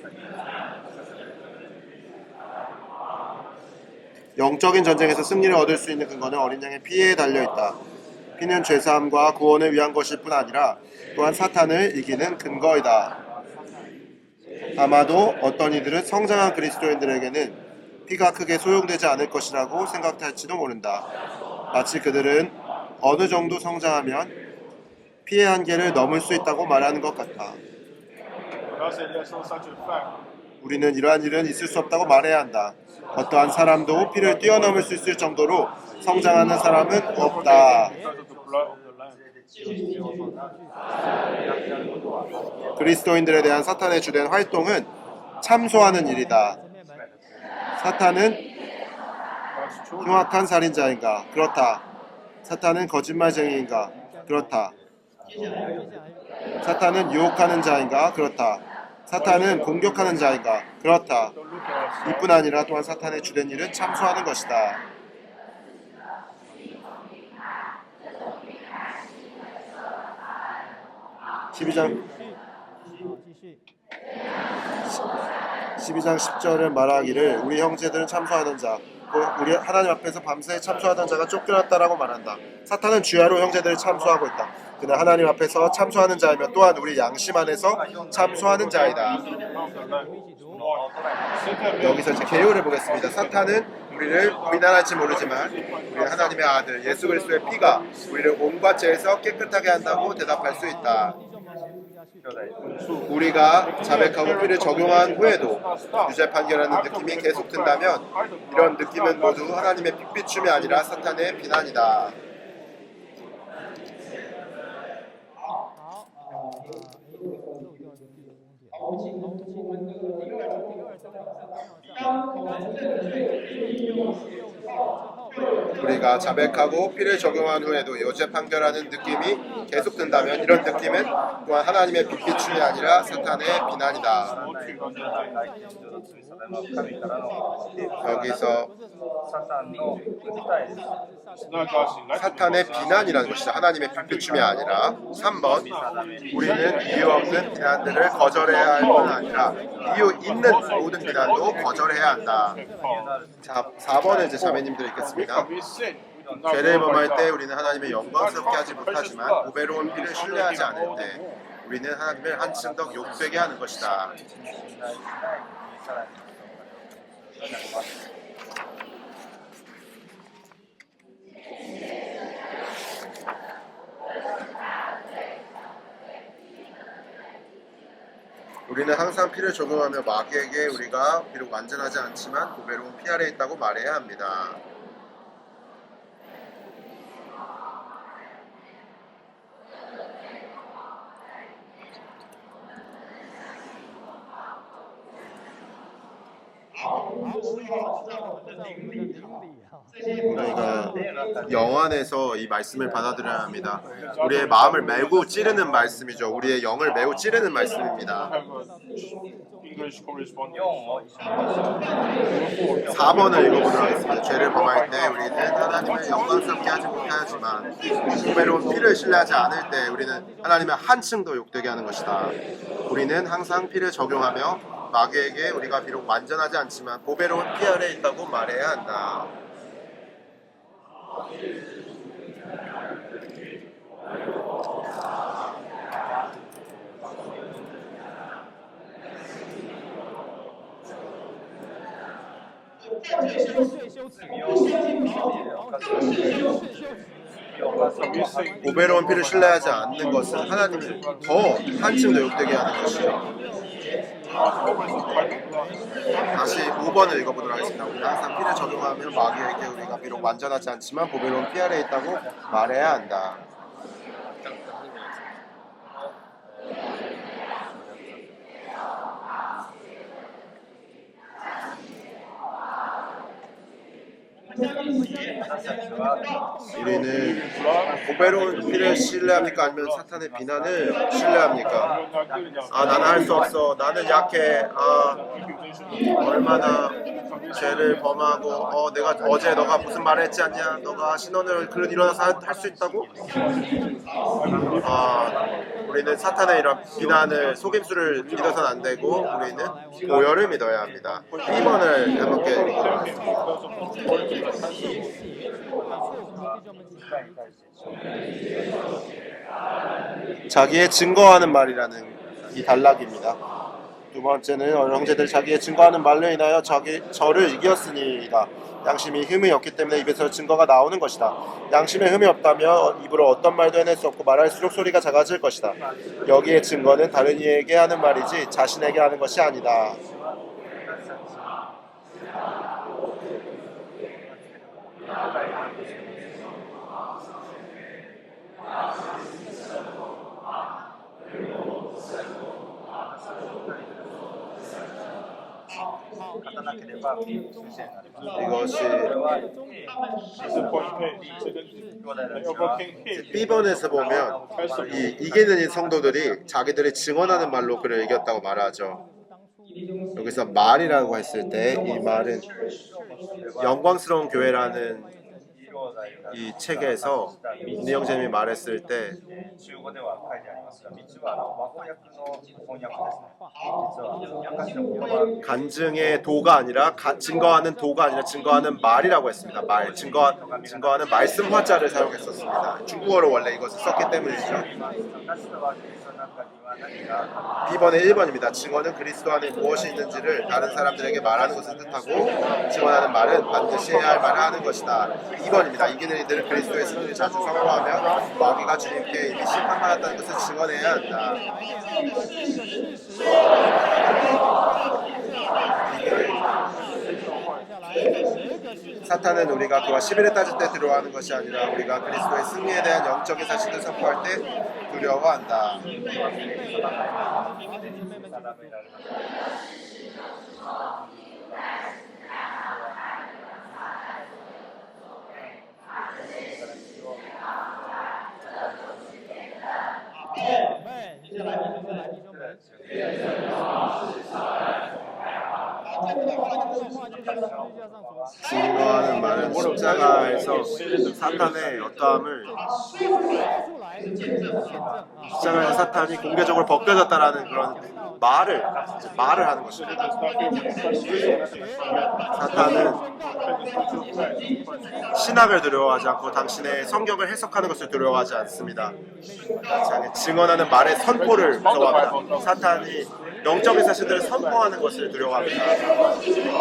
S3: 영적인 전쟁에서 승리를 얻을 수 있는 근거는 어린 양의 피에 달려있다. 피는 죄사함과 구원을 위한 것일 뿐 아니라 또한 사탄을 이기는 근거이다. 아마도 어떤 이들은 성장한 그리스도인들에게는 피가 크게 소용되지 않을 것이라고 생각할지도 모른다. 마치 그들은 어느 정도 성장하면 피의 한계를 넘을 수 있다고 말하는 것 같다. 우리는 이러한 일은 있을 수 없다고 말해야 한다. 어떠한 사람도 피를 뛰어넘을 수 있을 정도로 성장하는 사람은 없다. 그리스도인들에 대한 사탄의 주된 활동은 참소하는 일이다. 사탄은 흉악한 살인자인가? 그렇다. 사탄은 거짓말쟁이인가? 그렇다. 사탄은 유혹하는 자인가? 그렇다. 사탄은 공격하는 자인가? 그렇다. 이뿐 아니라 또한 사탄의 주된 일은 참소하는 것이다. (12장 10절은) 말하기를 우리 형제들은 참소하던 자 우리 하나님 앞에서 밤새 참소하던 자가 쫓겨났다라고 말한다. 사탄은 주야로 형제들을 참소하고 있다. 그는 하나님 앞에서 참소하는 자이며 또한 우리 양심 안에서 참소하는 자이다. 여기서 이제 개요를 보겠습니다. 사탄은 우리를 비난할지 모르지만 우리는 하나님의 아들 예수 그리스도의 피가 우리를 온갖 죄에서 깨끗하게 한다고 대답할 수 있다. 우리가 자백하고 피를 적용한 후에도 유죄 판결하는 느낌이 계속 든다면 이런 느낌은 모두 하나님의 핏비춤이 아니라 사탄의 비난이다. 우리가 자백하고 피를 적용한 후에도 유죄 판결하는 느낌이 계속 든다면 이런 느낌은 또한 하나님의 핏비춤이 아니라 사탄의 비난이다. 여기서 사탄의 비난이라는 것이죠. 하나님의 핏비춤이 아니라 3번 우리는 이유 없는 비난들을 거절해야 할 뿐 아니라 이유 있는 모든 비난도 거절해야 한다. 자, 4번에 이제 자매님들 읽겠습니다. 죄를 범할 때 우리는 하나님의 영광스럽게 하지 못하지만 보배로운 피를 신뢰하지 않을 때 우리는 하나님을 한층 더 욕되게 하는 것이다. 우리는 항상 피를 적용하며 마귀에게 우리가 비록 완전하지 않지만 보배로운 피 아래 있다고 말해야 합니다. 우리가 영 안에서 이 말씀을 받아들여야 합니다. 우리의 마음을 매우 찌르는 말씀이죠. 우리의 영을 매우 찌르는 말씀입니다. 4번을 읽어보도록 하겠습니다. 죄를 범할 때 우리는 하나님을 영광스럽게 하지 못하지만 보배로운 피를 신뢰하지 않을 때 우리는 하나님을 한층 더 욕되게 하는 것이다. 우리는 항상 피를 적용하며 마귀에게 우리가 비록 완전하지 않지만 보배로운 피 아래 있다고 말해야 한다. 보배로운 피를 신뢰하지 않는 것은 하나님을 더 한층 노역되게 하는 것이요. 다시 5번을 읽어보도록 하겠습니다. 우리는 항상 피를 적용하며 마귀에게 우리가 비록 완전하지 않지만 보배로운 피 아래 있다고 말해야 한다. 우리는 보배로운 피를 신뢰합니까? 아니면 사탄의 비난을 신뢰합니까? 아, 나는 할 수 없어. 나는 약해. 아, 얼마나 죄를 범하고 내가 어제 너가 무슨 말을 했지 않냐? 너가 신원을 그런 일어나서 할 수 있다고? 우리는 사탄의 이런 비난을 속임수를 믿어서는 안 되고 우리는 보혈을 믿어야 합니다. 2번을 함께 읽도록 하겠습니다. 자기의 증거하는 말이라는 이 단락입니다. 두 번째는 형제들 자기의 증거하는 말로 인하여 저를 이겼으니이다. 양심이 흠이 없기 때문에 입에서 증거가 나오는 것이다. 양심에 흠이 없다면 입으로 어떤 말도 해낼 수 없고 말할수록 소리가 작아질 것이다. 여기에 증거는 다른 이에게 하는 말이지 자신에게 하는 것이 아니다. 이것이 B번에서 보면 이 이기는 이 성도들이 자기들이 증언하는 말로 그를 이겼다고 말하죠. 여기서 말이라고 했을 때 이 말은 영광스러운 교회라는 이 책에서 니영재님이 말했을 때 간증의 도가 아니라 증거하는 도가 아니라 증거하는 말이라고 했습니다. 말, 증거하는 말씀 화자를 사용했었습니다. 중국어로 원래 이것을 썼기 때문이죠. B번의 1번입니다. 증언은 그리스도 안에 무엇이 있는지를 다른 사람들에게 말하는 것을 뜻하고 증언하는 말은 반드시 해야 할 말을 하는 것이다. 2번입니다. 이기는 이들은 그리스도의 승리를 자주 선포하며 마귀가 주님께 이미 심판받았다는 것을 증언해야 한다. 사탄은 우리가 그와 11회 따질 때 두려워하는 것이 아니라 우리가 그리스도의 승리에 대한 영적인 사실을 선포할 때 두려워한다. 증거하는 말은 십자가에서 사탄의 어떠함을 십자가에서 사탄이 공개적으로 벗겨졌다라는 그런 말을 하는 것입니다. 사탄은 신학을 두려워하지 않고 당신의 성경을 해석하는 것을 두려워하지 않습니다. 증언하는 말의 선포를 무서워합니다. 사탄이 영적인 사실들을 선포하는 것을 두려워합니다.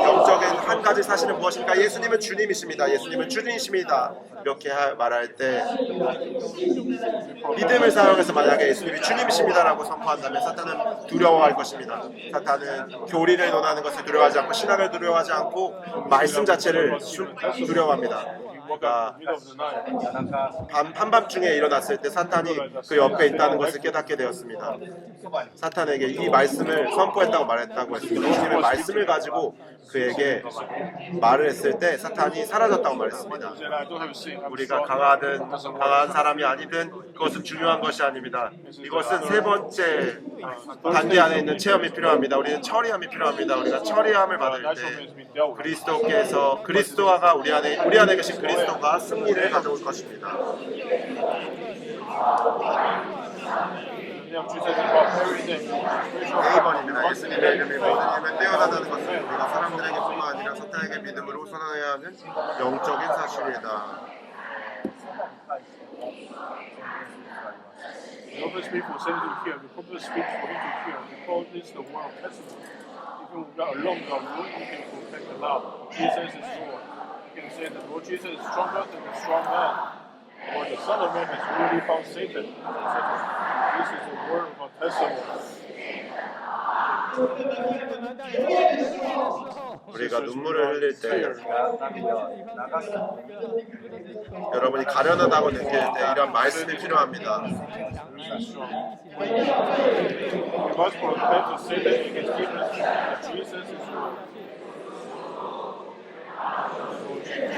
S3: 영적인 한 가지 사실은 무엇입니까? 예수님은 주님이십니다. 예수님은 주님이십니다. 이렇게 말할 때 믿음을 사용해서 만약에 예수님이 주님이십니다라고 선포한다면 사탄은 두려워할 것입니다. 사탄은 교리를 논하는 것을 두려워하지 않고 신학을 두려워하지 않고 말씀 자체를 두려워합니다. 그러니까 한밤중에 일어났을 때 사탄이 그 옆에 있다는 것을 깨닫게 되었습니다. 사탄에게 이 말씀을 선포했다고 말했다고 했습니다. 예수님의 말씀을 가지고 그에게 말을 했을 때 사탄이 사라졌다고 말했습니다. 우리가 강한 사람이 아니든 그것은 중요한 것이 아닙니다. 이것은 세 번째 단계 안에 있는 체험이 필요합니다. 우리는 처리함이 필요합니다. 우리가 처리함을 받을 때 그리스도가 우리 안에 계신 그리스도가 승리를 가져올 것입니다. A번입니다. 예수님의 이름이 모든 힘을 떼어나다는 것은 우리가 사람들에게뿐만 아니라 사탄에게 믿음으로 선언해야 하는 영적인 사실이다.
S4: The purpose people send him here, the purpose speak for him to hear, because this is the word of testimony. Even we are alone, God will you can protect the love. Jesus is Lord. can say the Lord Jesus is stronger than the strong man, or the Son of Man has really found Satan. This is the word of our testimony.
S3: 우리가 눈물을 흘릴 때,
S2: 涙を流すのに
S3: 여러분이 가련하다고 느낄 때 이런 말씀이 필요합니다.
S4: We must proclaim to Satan against demons that Jesus is Lord.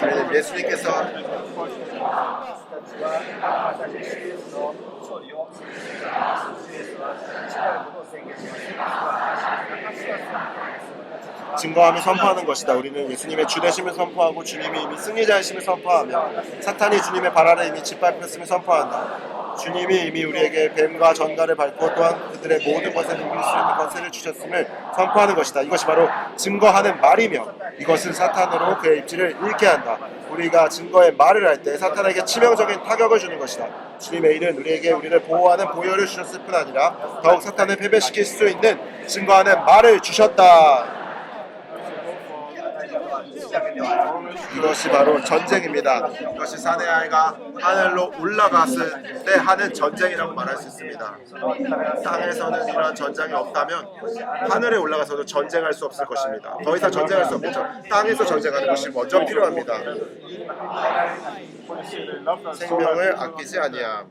S3: 우리는 예수님께서
S2: 私たちは私たち主イエスの勝利を宣言します。主イエスは力のことを宣言します。主イエスは安心しなかった。
S3: 증거하며 선포하는 것이다. 우리는 예수님의 주되심을 선포하고 주님이 이미 승리자이심을 선포하며 사탄이 주님의 발 아래 이미 짓밟혔음을 선포한다. 주님이 이미 우리에게 뱀과 전갈을 밟고 또한 그들의 모든 것에 이길 수 있는 권세를 주셨음을 선포하는 것이다. 이것이 바로 증거하는 말이며 이것은 사탄으로 그의 입지를 잃게 한다. 우리가 증거의 말을 할 때 사탄에게 치명적인 타격을 주는 것이다. 주님의 일은 우리에게 우리를 보호하는 보혈을 주셨을 뿐 아니라 더욱 사탄을 패배시킬 수 있는 증거하는 말을 주셨다. 이것이 바로 전쟁입니다. 이것이 사내 아이가 하늘로 올라갔을 때 하는 전쟁이라고 말할 수 있습니다. 땅에서는 이러한 전쟁이 없다면 하늘에 올라가서도 전쟁할 수 없을 것입니다. 더 이상 전쟁할 수 없겠죠. 땅에서 전쟁하는 것이 먼저 필요합니다. 생명을 아끼지 아니함.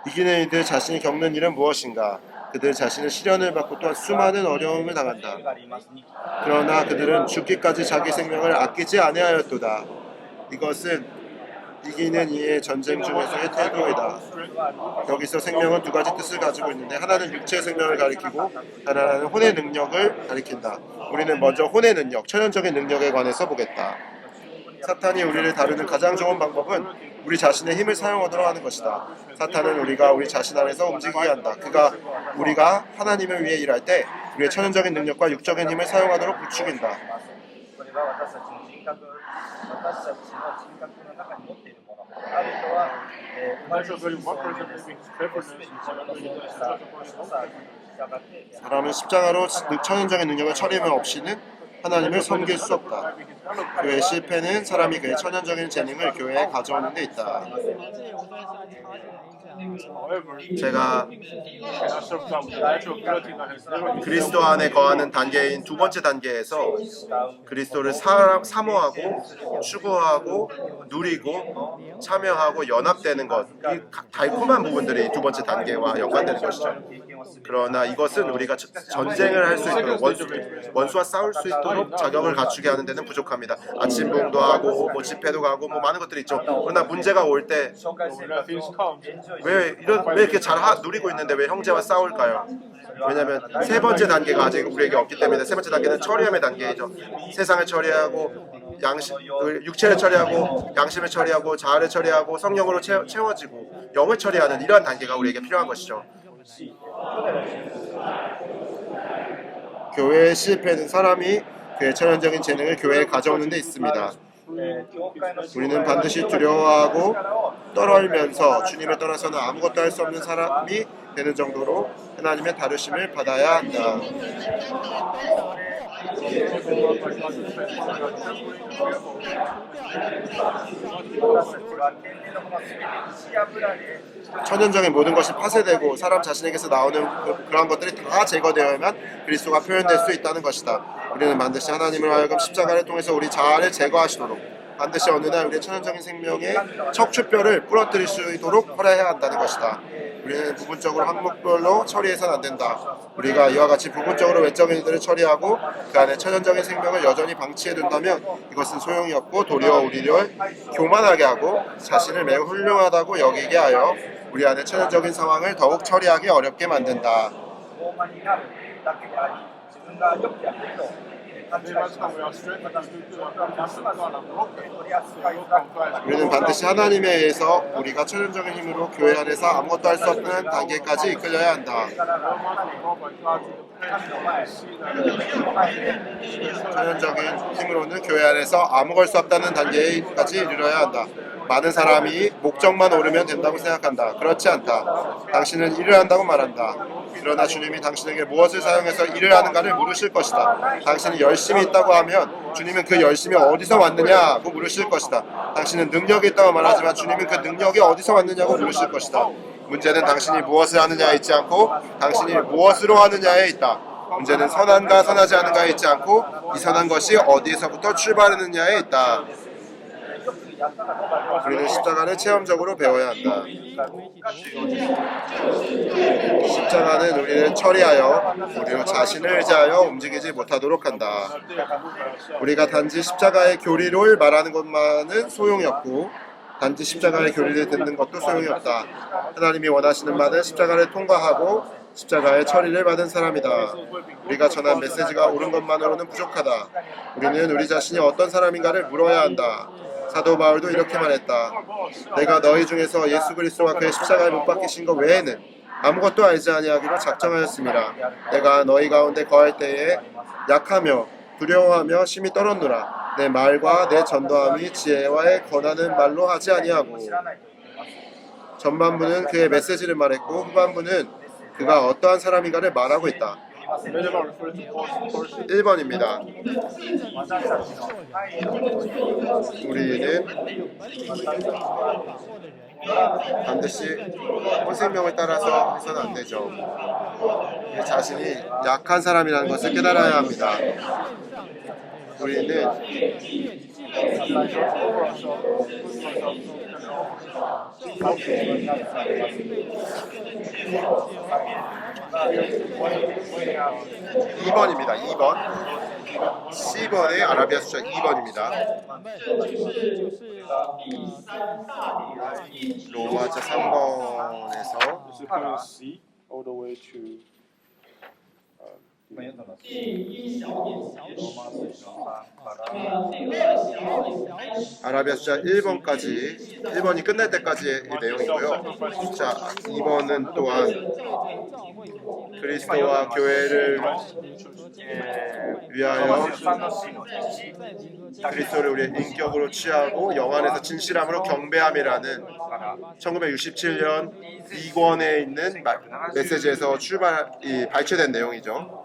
S3: 이기는 이들 자신이 겪는 일은 무엇인가? 그들 자신은 시련을 받고 또한 수많은 어려움을 당한다. 그러나 그들은 죽기까지 자기 생명을 아끼지 아니하였도다. 이것은 이기는 이의 전쟁 중에서의 태도이다. 여기서 생명은 두 가지 뜻을 가지고 있는데 하나는 육체의 생명을 가리키고 다른 하나는 혼의 능력을 가리킨다. 우리는 먼저 혼의 능력, 천연적인 능력에 관해서 보겠다. 사탄이 우리를 다루는 가장 좋은 방법은 우리 자신의 힘을 사용하도록 하는 것이다. 사탄은 우리가 우리 자신 안에서 움직이게 한다. 우리가 하나님을 위해 일할 때 우리의 천연적인 능력과 육적인 힘을 사용하도록 부추긴다. 사람은 십자가로 천연적인 능력을 처리하며 없이는 하나님을 섬길 수 없다. 교회의 실패는 사람이 그의 천연적인 재능을 교회에 가져오는 데 있다. 제가 그리스도 안에 거하는 단계인 두 번째 단계에서 그리스도를 사모하고 추구하고 누리고 참여하고 연합되는 것, 이 달콤한 부분들이 두 번째 단계와 연관되는 것이죠. 그러나 이것은 우리가 전쟁을 할 수 있도록 원수와 싸울 수 있도록 자격을 갖추게 하는 데는 부족합니다. 아침 부흥도 하고 뭐 집회도 가고 뭐 많은 것들이 있죠. 그러나 문제가 올 때 왜 이렇게 잘 누리고 있는데 왜 형제와 싸울까요? 왜냐하면 세 번째 단계가 아직 우리에게 없기 때문에. 세 번째 단계는 처리함의 단계이죠. 세상을 처리하고 육체를 처리하고 양심을 처리하고 자아를 처리하고 성령으로 채워지고 영을 처리하는 이러한 단계가 우리에게 필요한 것이죠. 교회의 실패는 사람이 그의 천연적인 재능을 교회에 가져오는 데 있습니다. 우리는 반드시 두려워하고 떨어지면서 주님을 떠나서는 아무것도 할 수 없는 사람이 되는 정도로 하나님의 다루심을 받아야 한다. 천연적인 모든 것이 파쇄되고 사람 자신에게서 나오는 그러한 것들이 다 제거되어야만 그리스도가 표현될 수 있다는 것이다. 우리는 반드시 하나님을 하여금 십자가를 통해서 우리 자아를 제거하시도록 반드시 어느 날 우리의 천연적인 생명의 척추뼈를 부러뜨릴 수 있도록 허락해야 한다는 것이다. 우리는 부분적으로 항목별로 처리해서는 안 된다. 우리가 이와 같이 부분적으로 외적인 일들을 처리하고 그 안에 천연적인 생명을 여전히 방치해둔다면 이것은 소용이 없고 도리어 우리를 교만하게 하고 자신을 매우 훌륭하다고 여기게 하여 우리 안에 천연적인 상황을 더욱 처리하기 어렵게 만든다. 우리는 반드시 하나님에 의해서 우리가 천연적인 힘으로 교회 안에서 아무것도 할 수 없는 단계까지 이끌려야 한다. 천연적인 힘으로는 교회 안에서 아무 걸 수 없다는 단계까지 이르러야 한다. 많은 사람이 목적만 오르면 된다고 생각한다. 그렇지 않다. 당신은 일을 한다고 말한다. 그러나 주님이 당신에게 무엇을 사용해서 일을 하는가를 물으실 것이다. 당신이 열심히 있다고 하면 주님은 그 열심이 어디서 왔느냐고 물으실 것이다. 당신은 능력이 있다고 말하지만 주님은 그 능력이 어디서 왔느냐고 물으실 것이다. 문제는 당신이 무엇을 하느냐에 있지 않고 당신이 무엇으로 하느냐에 있다. 문제는 선한가 선하지 않은가에 있지 않고 이 선한 것이 어디에서부터 출발하느냐에 있다. 우리는 십자가를 체험적으로 배워야 한다. 십자가는 우리를 처리하여 우리로 자신을 의지하여 움직이지 못하도록 한다. 우리가 단지 십자가의 교리를 말하는 것만은 소용이 없고 단지 십자가의 교리를 듣는 것도 소용이 없다. 하나님이 원하시는 바는 십자가를 통과하고 십자가의 처리를 받은 사람이다. 우리가 전한 메시지가 옳은 것만으로는 부족하다. 우리는 우리 자신이 어떤 사람인가를 물어야 한다. 사도 바울도 이렇게 말했다. 내가 너희 중에서 예수 그리스도와 그의 십자가에 못 박히신 것 외에는 아무것도 알지 아니하기로 작정하였습니다. 내가 너희 가운데 거할 때에 약하며 두려워하며 심히 떨었노라. 내 말과 내 전도함이 지혜와의 권하는 말로 하지 아니하고. 전반부는 그의 메시지를 말했고 후반부는 그가 어떠한 사람인가를 말하고 있다. 1번입니다. 우리는 반드시 선생명을 따라서 해서는 안 되죠. 내 자신이 약한 사람이라는 것을 깨달아야 합니다. 우리는 2번입니다. 2번. C번의 아라비아 숫자 2번입니다. 로마자 3번에서
S4: all the way to
S3: 아라비아 숫자 1번까지 1번이 끝날 때까지의 내용이고요. 숫자 2번은 또한 그리스도와 교회를 위하여 그리스도를 우리의 인격으로 취하고 영 안에서 진실함으로 경배함이라는 1967년 2권에 있는 메시지에서 발췌된 내용이죠.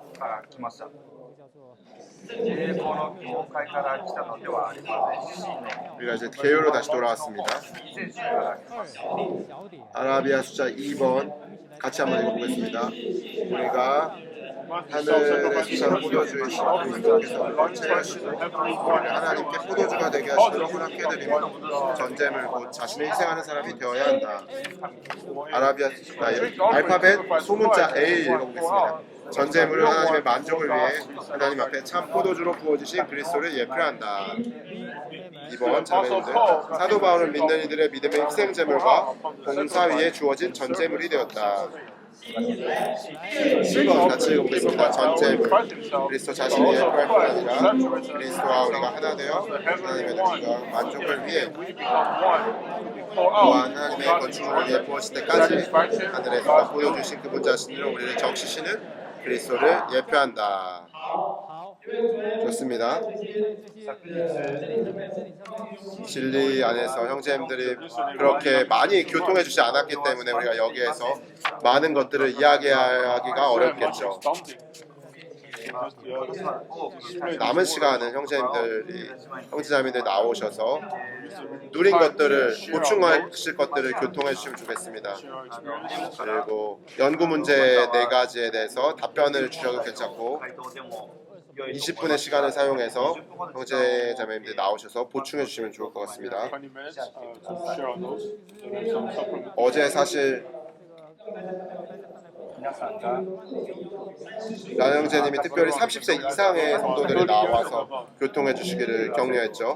S3: 우리가 이제 개요로 다시 돌아왔습니다. 아라비아 숫자 2번 같이 한번 읽어보겠습니다. 우리가 하늘의 숫자를 포도주이신 그리스도께서 발췌하시고 우리를 하나님께 포도주가 되게 하시도록 허락해드리며 전쟁을 곧 자신을 희생하는 사람이 되어야 한다. 아라비아 알파벳 소문자 A 읽어보겠습니다. 전제물은 하나님의 만족을 위해 하나님 앞에 참 포도주로 부어주신 그리스도를 예표한다. 2번 자매님들, 사도 바울은 믿는 이들의 믿음의 희생제물과 봉사 위에 주어진 전제물이 되었다. 10번 같이 읽어보겠습니다. 전제물, 그리스도 자신이 예표할 뿐 아니라 그리스도와 우리가 하나 되어 하나님의 능력과 만족을 위해 또한 하나님의 건축물을 위해 부어질 때까지 하늘에서 보여주신 그분 자신으로 우리를 적시시는 그리스도를 예표한다. 좋습니다. 진리 안에서 형제님들이 그렇게 많이 교통해주지 않았기 때문에 우리가 여기에서 많은 것들을 이야기하기가 어렵겠죠. 남은 시간은 형제자매들 나오셔서 누린 것들을 보충하실 것들을 교통해 주시면 좋겠습니다. 그리고 연구 문제 4가지에 대해서 답변을 주셔도 괜찮고 20분의 시간을 사용해서 형제자매님들 나오셔서 보충해 주시면 좋을 것 같습니다. 어제 사실 나 형제님이 특별히 30세 이상의 성도들이 나와서 교통해 주시기를 격려했죠.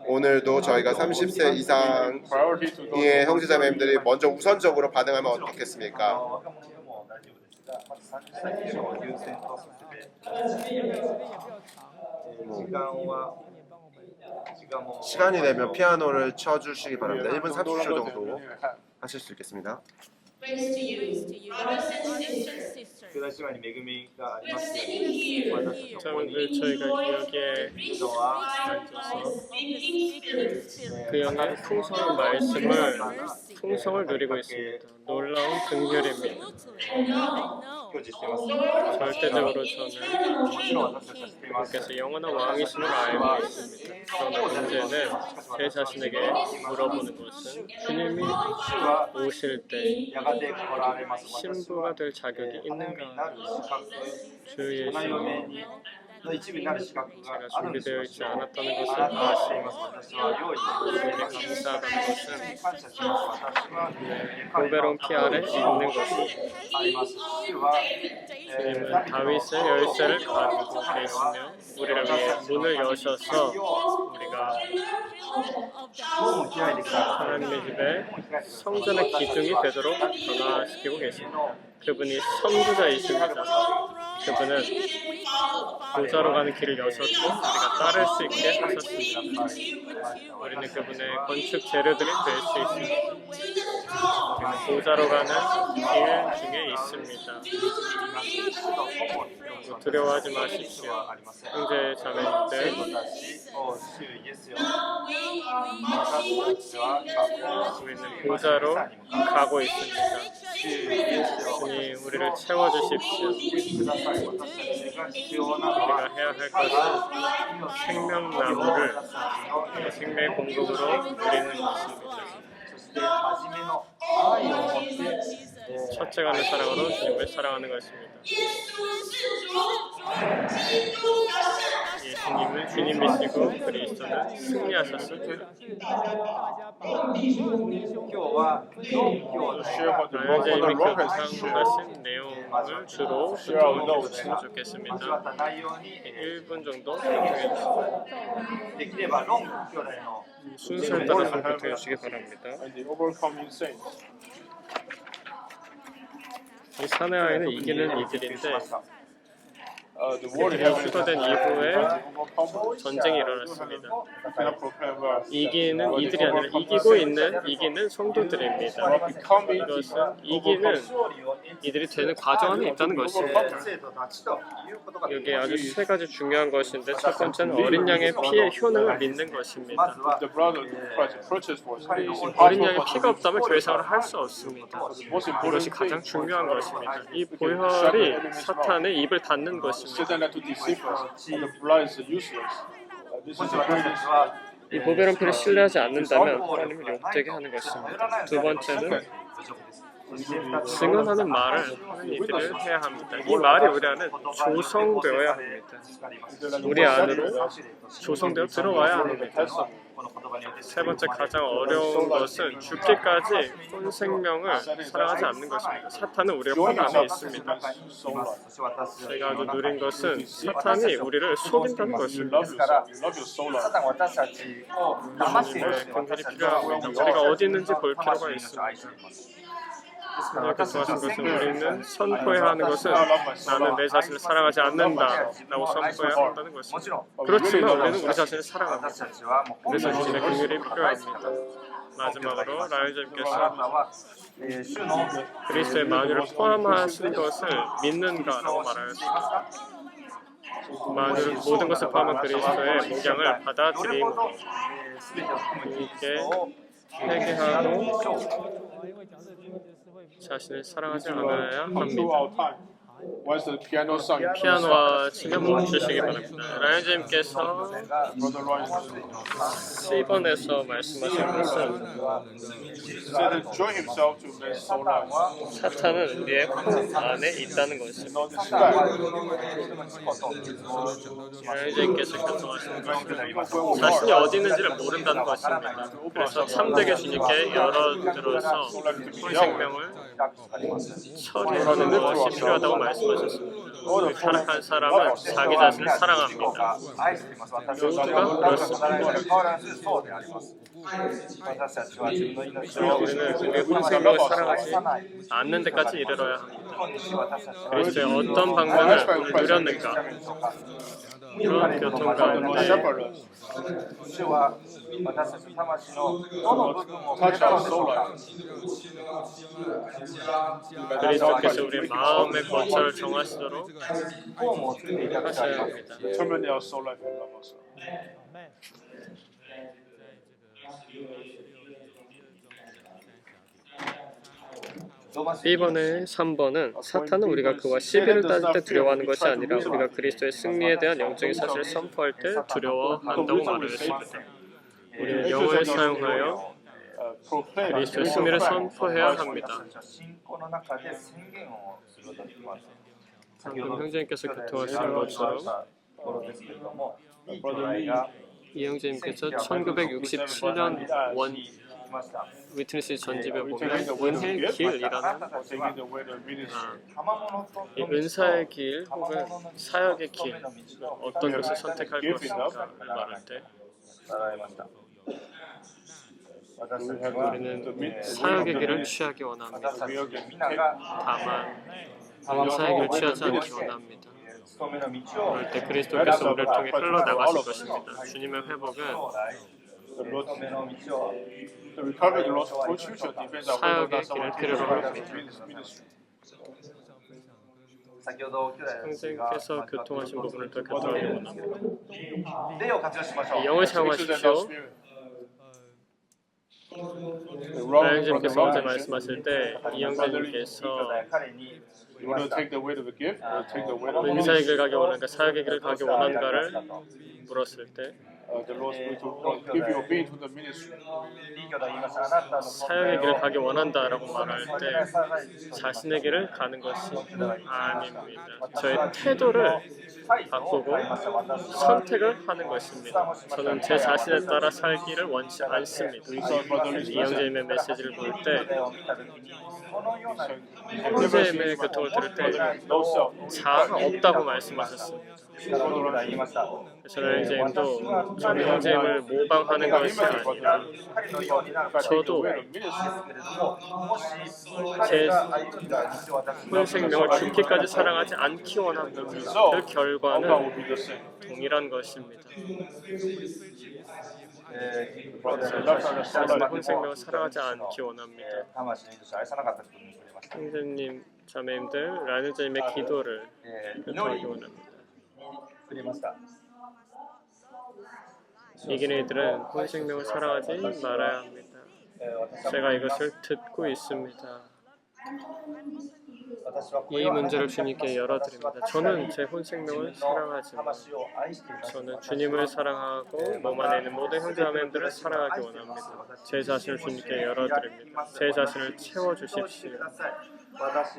S3: 오늘도 저희가 30세 이상의 형제자매님들이 먼저 우선적으로 반응하면 어떻겠습니까? 시간이 되면 피아노를 쳐주시기 바랍니다. 1분 30초 정도 하실 수 있겠습니다.
S5: Praise to you, brothers and sisters.
S2: 兄弟姉妹に恵みがありますように、私たちのここに
S1: 여러분들 저희가 여기에
S2: いるのは
S1: 그 영의 풍성한 말씀을 풍성을 누리고 있습니다. 놀라운 긍휼입니다.
S2: 享受しています。
S1: 절대적으로 저는
S2: もちろん私たちは知っています。
S1: 그래서 영원한 왕이심을 알고 있습니다. 그러나 문제는 제 자신에게 물어보는 것은 주님이
S2: 主は
S1: 오실 때
S2: やがて来られます。私
S1: 신부가
S2: は
S1: 될 자격이
S2: 花嫁に
S1: 있는가?
S2: なる資格、
S1: 주
S2: 花
S1: 예수님
S2: 嫁の一部になる資格が
S1: 제가
S2: あるんです
S1: 준비되어
S2: よ。
S1: 있지 않았다는
S2: あ
S1: 것을
S2: なたは知ってい
S1: 아십니다.
S2: ます。私は用意しています。
S1: 감사하다는 것은
S2: 感謝します。私は
S1: 고베론 피 아래 있는 것입니다.
S2: あります。主は
S1: 주님은 다윗의 열쇠를 가지고 계시며 우리를 위해 문을 여셔서 우리가
S2: 門を開いてください。
S1: 하나님의 집에 성전의 기둥이 되도록 변화시키고 계십니다. 그분이 선구자이십니다. 그분은 보좌로 가는 길을 여셨고 우리가 따를 수 있게 하셨습니다. 우리는 그분의 건축 재료들이 될 수 있습니다. 우리는 보좌로 가는 길 중에 있습니다. 두려워하지 마십시오. 형제 자매님들, 우리는 보좌로 가고 있습니다. 주님, 우리를 채워주십시오. 우리가 해야 할 것은 생명나무를 생명의 공급으로 누리는 것입니다. 첫째가는 사랑으로 주님을 사랑하는 것입니다. 예수님은 주님이시고 그리스도는 승리하셨습니다. 현재 이미 교탕하신 내용을 주로 훑어보셨으면 좋겠습니다. 1분 정도 경청해 주시고 순서에 따라서 경청해 주시기 바랍니다.
S4: And the overcoming saints.
S1: 이 사내 아이는 이기는 이들인데
S4: The war in heaven is
S1: 수도된 이후에
S4: overcome.
S1: 전쟁이 일어났습니다.
S4: I cannot proclaim that.
S1: 이기는 이들이 아니라 이기고 있는 이기는 성도들입니다. 이것은 이기는 이들이 되는 과정 안에 있다는 것입니다. 여기 아주 세 가지 중요한 것인데 첫 번째는 어린 양의 피의 효능을 믿는 것입니다.
S4: The blood of Christ purchased for us.
S1: 어린 양의 피가 없다면 교회 생활을 할 수 없습니다. 이것이 가장 중요한 것입니다. 이 보혈이 사탄의 입을 닫는 것입니다.
S4: Satan had to deceive us, and the blood is useless. This is the greatest.
S1: 이 보배론 피를 신뢰하지 않는다면 하나님을 욕되게 하는 것입니다. 두 번째는 증언하는 말을 하는 이들을 해야 합니다. 이 말이 우리 안에 조성되어야 합니다. 우리 안으로 조성되어 들어와야 합니다. 세 번째 가장 어려운 것은 죽기까지 혼 생명을 사랑하지 않는 것입니다. 사탄은 우리의 혼 안에 있습니다. 제가 아주 누린 것은 사탄이 우리를 속인다는 것입니다. 주님의 긍휼이 필요합니다. 우리가 어디 있는지 볼 필요가 있습니다. 하나님께서 하신 것은 우리는 선포해야 하는 것은 나는 내 자신을 사랑하지 않는다 라고 선포해야 한다는 것입니다. 그렇지만 우리는 우리 자신을 사랑합니다. 그래서 주님의 긍휼이 필요합니다. 마지막으로 라이저님께서 그리스도의 만유를 포함하신 것을 믿는가라고 말하였습니다. 만유를 모든 것을 포함한 그리스도의 목양을 받아들임으로 주님께 회개하고 자신을 사랑하지 않아야 합니다.
S4: Once the piano song,
S1: 피아노와 치면 멈추시기 바랍니다. 라이언님께서 C번에서 말씀하신 것은
S4: Satan joined himself to make soul life.
S1: 사탄은 우리의 혼 안에 있다는 것입니다. 라이언님께서 결정하신 것은 자신이 어디 있는지를 모른다는 것입니다. 그래서 참되게 주님께 열어들어서 혼 생명을 처리하는 것이 필요하다고 말씀하셨습니다. 타락한 사람은 자기 자신을 사랑합니다. 모두가 그렇습니다. 우리는 우리의 혼생명을 사랑하지 않는 데까지 이르러야 합니다. 그리스도의 어떤 방면을 누렸는가? 이런
S4: The Lord
S1: 교통가운데
S4: shepherd us.
S2: 主は私たちの魂のどの部分を触れ
S4: Touch
S2: たの
S4: our
S2: でしょう
S4: soul
S2: か。
S4: life.
S1: 그리스도께서 우리 마음의 거처를 정하시도록
S2: フォームをつけていただきたい
S1: 하셔야
S2: ます。
S1: 합니다.
S4: Determine our soul life and love us.
S1: B번의 3번은 사탄은 우리가 그와 시비를 따질 때 두려워하는 것이 아니라 우리가 그리스도의 승리에 대한 영적인 사실을 선포할 때 두려워한다고 말했습니다. 우리는 영어를 사용하여
S4: Proclaim
S1: 그리스도의 승리를 선포해야 합니다.
S2: 信仰の中で宣言をすることができます。
S1: 방금 형제님께서 교통하시는 것처럼
S2: ところですけれども、いい兄弟が
S1: 이 형제님께서 1967년 원
S2: 来ました。
S1: 위트니스 전집에
S4: We
S1: 보면
S4: take the way to
S1: 은혜의
S4: give,
S1: 길이라는
S4: or taking the way to ministry.
S2: 賜物と
S1: 이 은사의 길 혹은 사역의 길 어떤 것을 선택할 것인가 말할 때
S2: 習いました。 私
S4: We
S2: たち
S4: have
S2: は
S1: 우리는 사역의 길을 취하기 원합니다.
S2: 私たち皆が
S1: 다만 은사의 길을 취하지 않기 원합니다.
S2: 務めの道を
S1: 그럴 때 그리스도께서 우리를 통해 흘러나가실 것입니다. 주님의 회복은
S2: 将来 務めの道を
S4: The recovery of the lost future depends on whether or not someone takes the right to ministry.
S2: 先ほど兄弟たちが
S1: 선생님께서 교통하신 부분을 더 교통하기 원합니다.
S2: 霊を活用しましょう。
S1: 영을
S4: Scriptures and our
S1: 사용하십시오.
S4: spirit. The wrong
S1: 형제님께서 어제
S4: brother
S1: 말씀하실 때 이 형제님께서
S2: 彼に
S4: You want to take the way to the gift or take the way to the
S1: 은사의
S4: ministry?
S1: 길 가기 원하는가 사역의 길을 가기 원한가를 물었을 때
S4: The Lord will give you obedience to the ministry.
S2: いい兄弟言いました。あなたの
S1: 사역의 길을 가기 원한다라고 말할 때 자신의 길을 가는 것이 아닙니다. 저의 태도를 바꾸고 선택을 하는 것입니다. 저는 제 자신에 따라 살기를 원치 않습니다. 이 형제님의 메시지를 볼 때 형제님의 교통을 들을 때
S4: No self.
S1: 자아가 없다고 말씀하셨습니다. 저는 형제님도 저는 형제님을 모방하는 것이 아니라 저도 제 혼생명을 죽기까지 사랑하지 않기 원합니다. 그 결과는 동일한 것입니다. 자신의 혼생명을 사랑하지 않기 원합니다. 형제님, 자매님들, 라누자님의 기도를 교통하기 원합니다. 이기는 이들은 혼생명을 사랑하지 말아야 합니다. 제가 이것을 듣고 있습니다. 이 문제를 주님께 열어드립니다. 저는 제 혼생명을 사랑하지만 저는 주님을 사랑하고 몸 안에 있는 모든 형제자매들을 사랑하기 원합니다. 제 자신을 주님께 열어드립니다. 제 자신을 채워주십시오.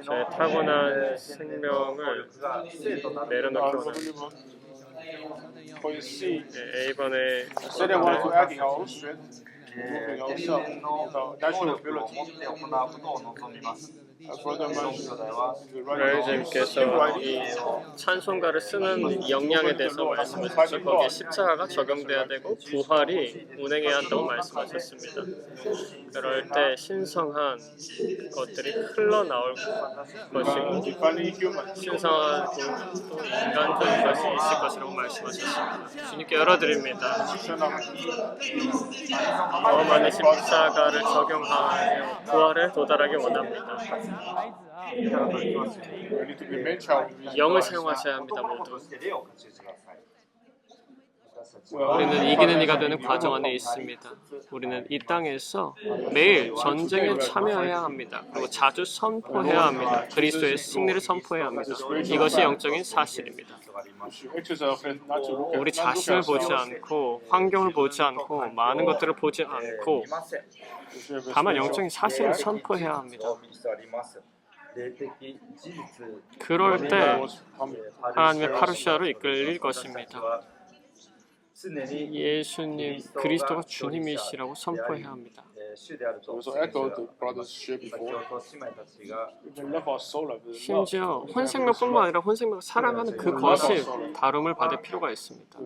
S1: 저의 타고난 생명을 내려놓기 원합니다.
S4: For you see,
S1: A번에
S4: instead of wanting to act in our own strength, moving ourselves, without natural ability, brother
S1: 라이즈님께서 이 찬송가를 쓰는 역량에 대해서 말씀하셨죠. 거기에 십자가가 적용돼야 되고 부활이 운행해야 한다고 말씀하셨습니다. 그럴 때 신성한 것들이 흘러나올 것이고 신성하고 또 인간적인 것이 있을 것이라고 말씀하셨습니다. 주님께 열어드립니다. 많은 십자가를 적용하여 부활에 도달하기 원합니다. 영을 사용하셔야 합니다. 모두. 우리는 이기는 이가 되는 과정 안에 있습니다. 우리는 이 땅에서 매일 전쟁에 참여해야 합니다. 그리고 자주 선포해야 합니다. 그리스도의 승리를 선포해야 합니다. 이것이 영적인 사실입니다. 우리 자신을 보지 않고 환경을 보지 않고 많은 것들을 보지 않고 다만 영적인 사실을 선포해야 합니다. 그럴 때 하나님의 파루시아로 이끌릴 것입니다. 예수님, 그리스도가 주님이시라고 선포해야 합니다. 심지어 혼생명뿐만 아니라 혼생명을 사랑하는 그것이 다름을 받을 필요가 있습니다.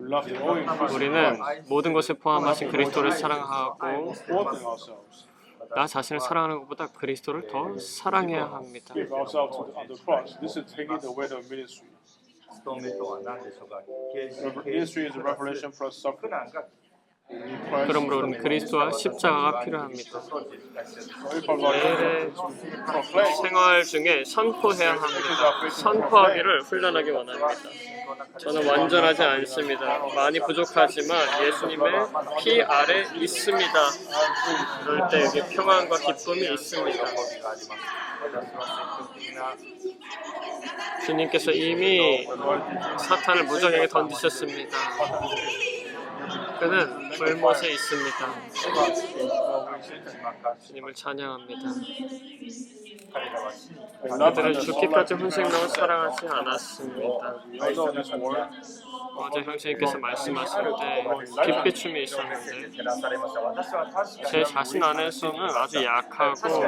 S1: 우리는 모든 것을 포함하신 그리스도를 사랑하고 나 자신을 사랑하는 것보다 그리스도를 더 사랑해야 합니다.
S2: 務めとは何でしょうか。
S4: Ministry is a revelation plus
S2: 苦
S4: suffering.
S2: 難が
S1: 그러므로 우리는 그리스도와 십자가가 필요합니다. 매일의 생활 중에 선포해야 합니다. 선포하기를 훈련하기 원합니다. 저는 완전하지 않습니다. 많이 부족하지만 예수님의 피 아래 있습니다. 그럴 때 여기 평안과 기쁨이 있습니다. 주님께서 이미 사탄을 무적에게 던지셨습니다. 그는 불못에 있습니다. 주님을 찬양합니다. 그들은 죽기까지 혼생명을 사랑하지 않았습니다. 어제 형제님께서 말씀하실 때 빛비춤이 있었는데 제 자신 안에서는 아주 약하고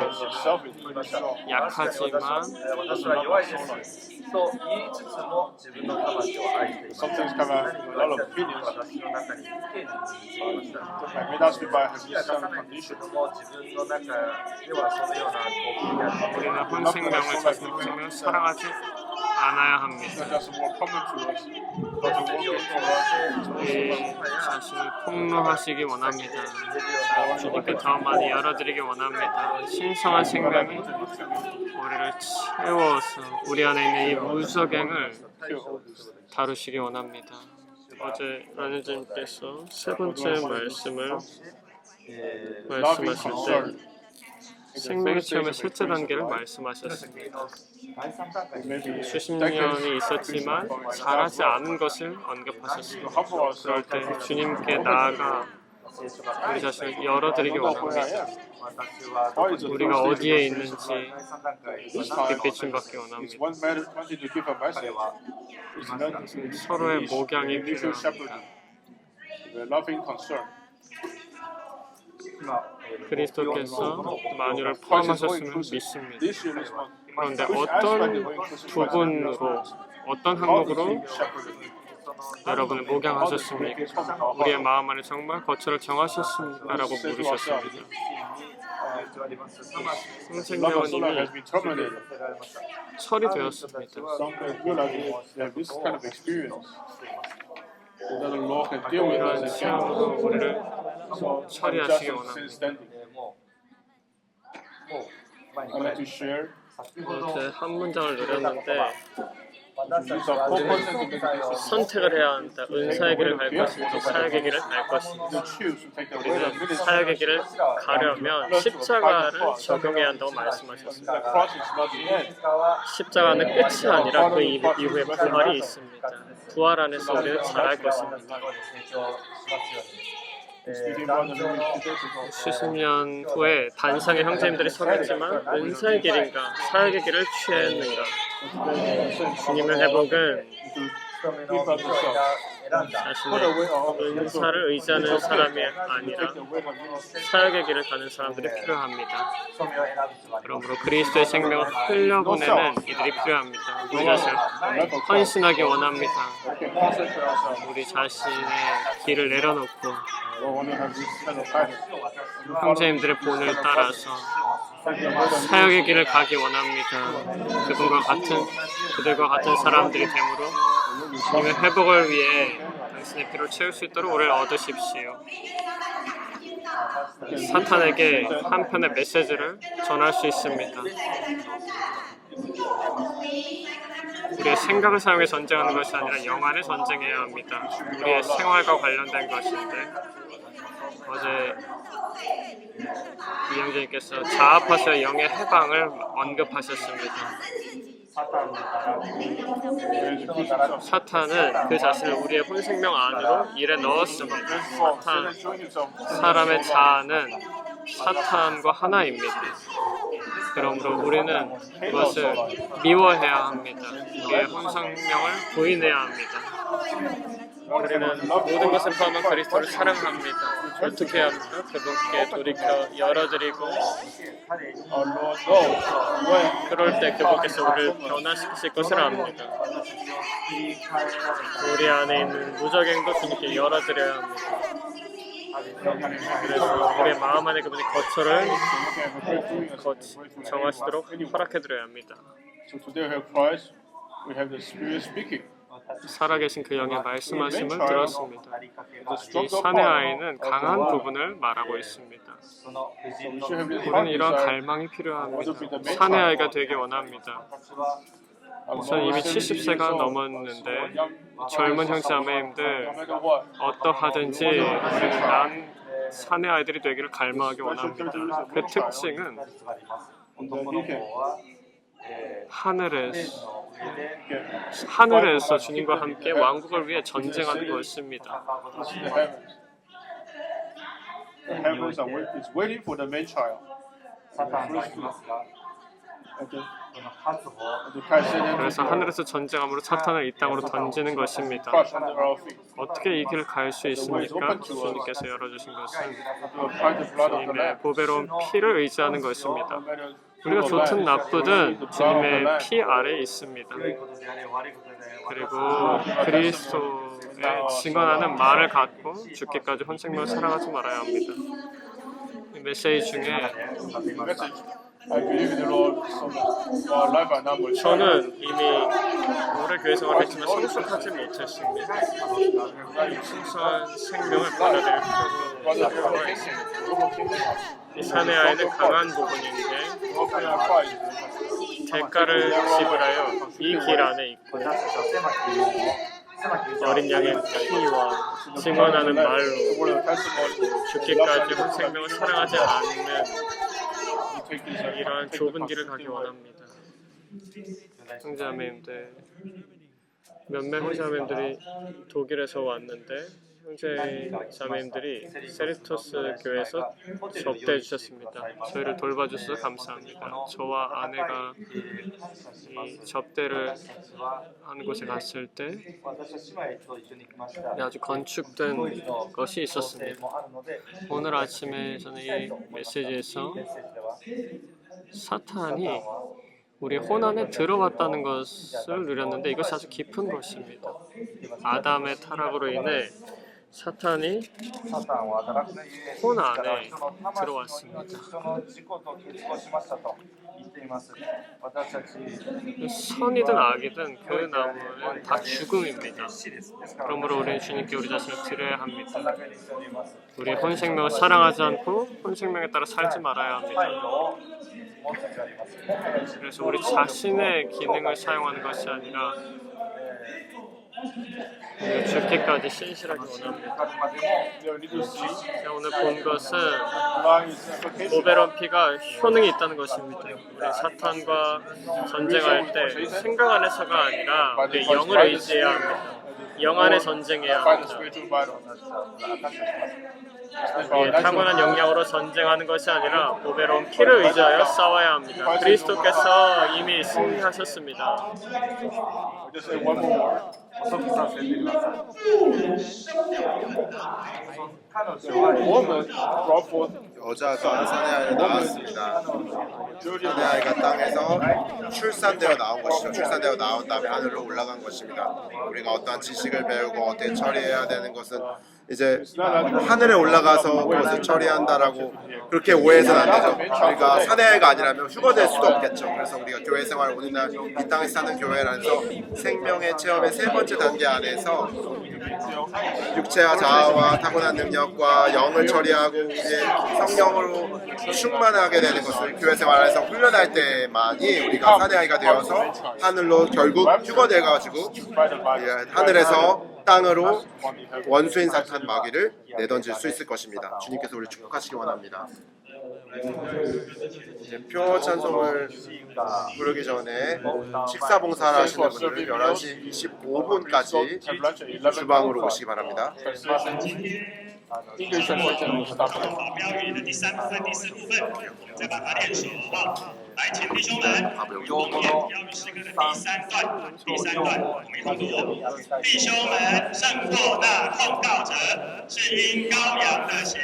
S1: 약하지만
S4: Something's kind of a lot of opinions. May not be by some condition.
S1: 우리는 혼생명을 자신의 생명을 사랑하지 않아야 합니다.
S4: Just more common to us. But to walk into us.
S1: 우리 자신을 폭로하시기 원합니다. 주님께 더 많이 열어드리기 원합니다. 신성한 생명이 우리를 채워서 우리 안에 있는 이 무적행을 다루시기 원합니다. 어제 라니즈님께서 세 번째 말씀을 말씀하실 때 생명의 체험의 셋째 단계를 말씀하셨습니다. 수십 년이 있었지만 잘하지 않은 것을 언급하셨습니다. 그럴 때 주님께 나아가 우리 자신을 열어드리기 원합니다. 우리가 어디에 있는지 빛비춤 받기 원합니다.
S4: One wanted to give a message. It's not
S1: 서로의 목양이
S4: mutual
S1: 필요합니다.
S4: shepherding. The loving concern.
S1: 그리스도께서 만유를 포함하셨음을 믿습니다.
S4: This year is one.
S1: 그런데 어떤 부분으로 어떤 항목으로 여러분을 목양하셨습니까? 우리의 마음 안에 정말 거처를 정하셨습니까? 라고 물으셨습니다.
S4: Love
S1: 생명은
S4: of soul
S1: 이미
S4: has been terminated.
S1: 처리되었습니다.
S4: Sometimes realizing that this kind of experience that the Lord can deal with
S1: 이러한
S4: us
S1: 체험으로 우리를
S4: so
S1: 처리하시기
S4: just
S1: 원합니다.
S4: since then, I'd like to share
S1: 어제 한 문장을 누렸는데
S4: these are four persons to make a decision.
S1: 선택을 해야 한다. 은사의 길을 갈 것인지 사역의 길을 갈 것인지.
S4: To choose to take the way
S1: 우리는
S4: of ministry.
S1: 사역의 길을 가려면 십자가를 적용해야 한다고 말씀하셨습니다.
S4: The cross is not the end.
S1: 십자가는 끝이 아니라 그 이후에 부활이 있습니다. 부활 안에서 우리는 잘할 것입니다.
S4: Speaking about the ministry,
S1: 수십 년 후에 단상의 형제님들이 서겠지만 은사의 길인가 사역의 길을 취했는가. 주님의 회복은
S4: give up yourself.
S1: 자신의 은사를 의지하는 사람이 아니라 사역의 길을 가는 사람들이 필요합니다. 그러므로 그리스도의 생명을 흘려보내는 이들이 필요합니다. 우리 자신을 헌신하기 원합니다. 우리 자신의 길을 내려놓고
S4: We want to have this kind of passion.
S1: 형제님들의 본을 따라서 사역의 길을 가기 원합니다. 그들과 같은 사람들이 되므로 주님의 회복을 위해 당신의 피로 채울 수 있도록 우리를 얻으십시오. 사탄에게 한편의 메시지를 전할 수 있습니다. 우리의 생각을 사용해 전쟁하는 것이 아니라 영안에 전쟁해야 합니다. 우리의 생활과 관련된 것인데 어제 이영재님께서 자아파수와 영의 해방을 언급하셨습니다. 사탄은 그 자신을 우리의 혼생명 안으로 일에 넣었습니다. 사람의 자아는 사탄과 하나입니다. 그러므로 우리는 그것을 미워해야 합니다. 우리의 혼생명을 부인해야 합니다. 우리는 모든 것을 포함한 그리스도를 사랑합니다. 어떻게 해야 합니까? 그분께 돌이켜 열어드리고 그럴 때 그분께서 우리를 변화시키실 것을 압니다. 우리 안에 있는 무적행도 주님께 열어드려야 합니다. 그래서 우리의 마음 안에 그분의 거처를 정하시도록 허락해드려야 합니다.
S4: So today we have Christ, we have the Spirit speaking.
S1: 살아계신 그 영의 말씀하심을 들었습니다. 이 산의 아이는 강한 부분을 말하고 있습니다. 우리는 이러한 갈망이 필요합니다. 산의 아이가 되기 원합니다. 저는 이미 70세가 넘었는데 젊은 형제자매님들 어떠하든지 우리는 난 산의 아이들이 되기를 갈망하기 원합니다. 그 특징은 하늘에서 주님과 함께 왕국을 위해 전쟁하는 것입니다.
S4: The heavens is waiting for the man child.
S1: 그래서 하늘에서 전쟁함으로 사탄을 이 땅으로 던지는 것입니다. 어떻게 이 길을 갈 수 있습니까? 주님께서 열어주신 것은 주님의 보배로운 피를 의지하는 것입니다. 우리가 좋든 나쁘든 주님의 피 아래에 있습니다. 그리고 그리스도의 증언하는 말을 갖고 죽기까지 혼 생명을 살아가지 말아야 합니다. 이 메시지 중에 저는 이미 오래 교회 생활했지만 성숙하지 못했습니다. 순수한 생명을 받아들일 필요가 있습니다. 이 산의 아이는 강한 부분인데 대가를 지불하여 이 길 안에 있고 어린 양의 피와 증언하는 말로 죽기까지 혼 생명을 사랑하지 않는 이러한 좁은 길을 가기 원합니다. 형제자매님들, 몇몇 형제자매님들이 독일에서 왔는데 형제자매님들이 세리토스 교회에서 접대해 주셨습니다. 저희를 돌봐주셔서 감사합니다. 저와 아내가 이 접대를 하는 곳에 갔을 때 아주 건축된 것이 있었습니다. 오늘 아침에 저는 이 메시지에서 사탄이 우리 혼안에 들어왔다는 것을 누렸는데 이것이 아주 깊은 것입니다. 아담의 타락으로 인해 사탄이 혼 안에 들어왔습니다. 선이든 악이든 그 나무는 다 죽음입니다. 그러므로 우리는 주님께 우리 자신을 드려야 합니다. 우리 혼 생명을 사랑하지 않고 혼 생명에 따라 살지 말아야 합니다. 그래서 우리 자신의 기능을 사용하는 것이 아니라 죽기까지 신실하게 원합니다. 제가 오늘 본 것은 보배로운 피가 효능이 있다는 것입니다. 우리 사탄과 전쟁할 때 생각 안에서가 아니라 우리 영을 의지해야 합니다. 영 안에 전쟁해야 합니다. 타고난 역량으로 전쟁하는 것이 아니라 보배로운 피를 의지하여 싸워야 합니다. 그리스도께서 이미 승리하셨습니다.
S3: 여자가 산의 아이를 낳았습니다. 산의 아이가 땅에서 출산되어 나온 것이죠. 출산되어 나온 다음에 하늘로 올라간 것입니다. 우리가 어떠한 지식을 배우고 어떻게 처리해야 되는 것은 이제 하늘에 올라가서 그것을 처리한다라고 그렇게 오해해서는 안 되죠. 우리가 산의 아이가 아니라면 휴거될 수도 없겠죠. 그래서 우리가 교회 생활 오늘날 이 땅에 사는 교회라서 생명의 체험의 세 번째 단계 안에서 육체와 자아와 타고난 능력과 영을 처리하고 우리의 성령으로 충만하게 되는 것을 교회 생활에서 훈련할 때만이 우리가 산의 아이가 되어서 하늘로 결국 휴거돼가지고 하늘에서 땅으로 원수인 사탄 마귀를 내던질 수 있을 것입니다. 주님께서 우리 축복하시기 원합니다. 이제 표 찬송을 부르기 전에 식사 봉사를 하시는 분들은 11시 25분까지 주방으로 오시기 바랍니다.
S5: 来，请弟兄们，右边标语诗歌的第三段，我们一同读。弟兄们，胜过那控告者，是因羔羊的血，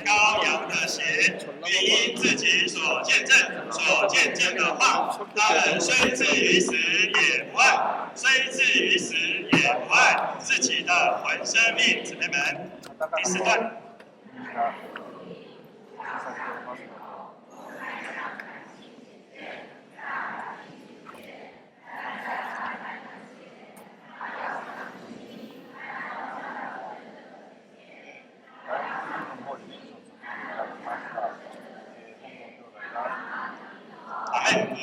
S5: 羔羊的血，并因自己所见证的话，他们虽至于死也不爱，虽至于死也不爱自己的魂生命。姊妹们，第四段。
S3: 네,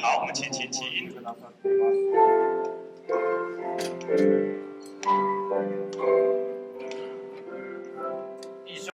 S5: 好，我们请。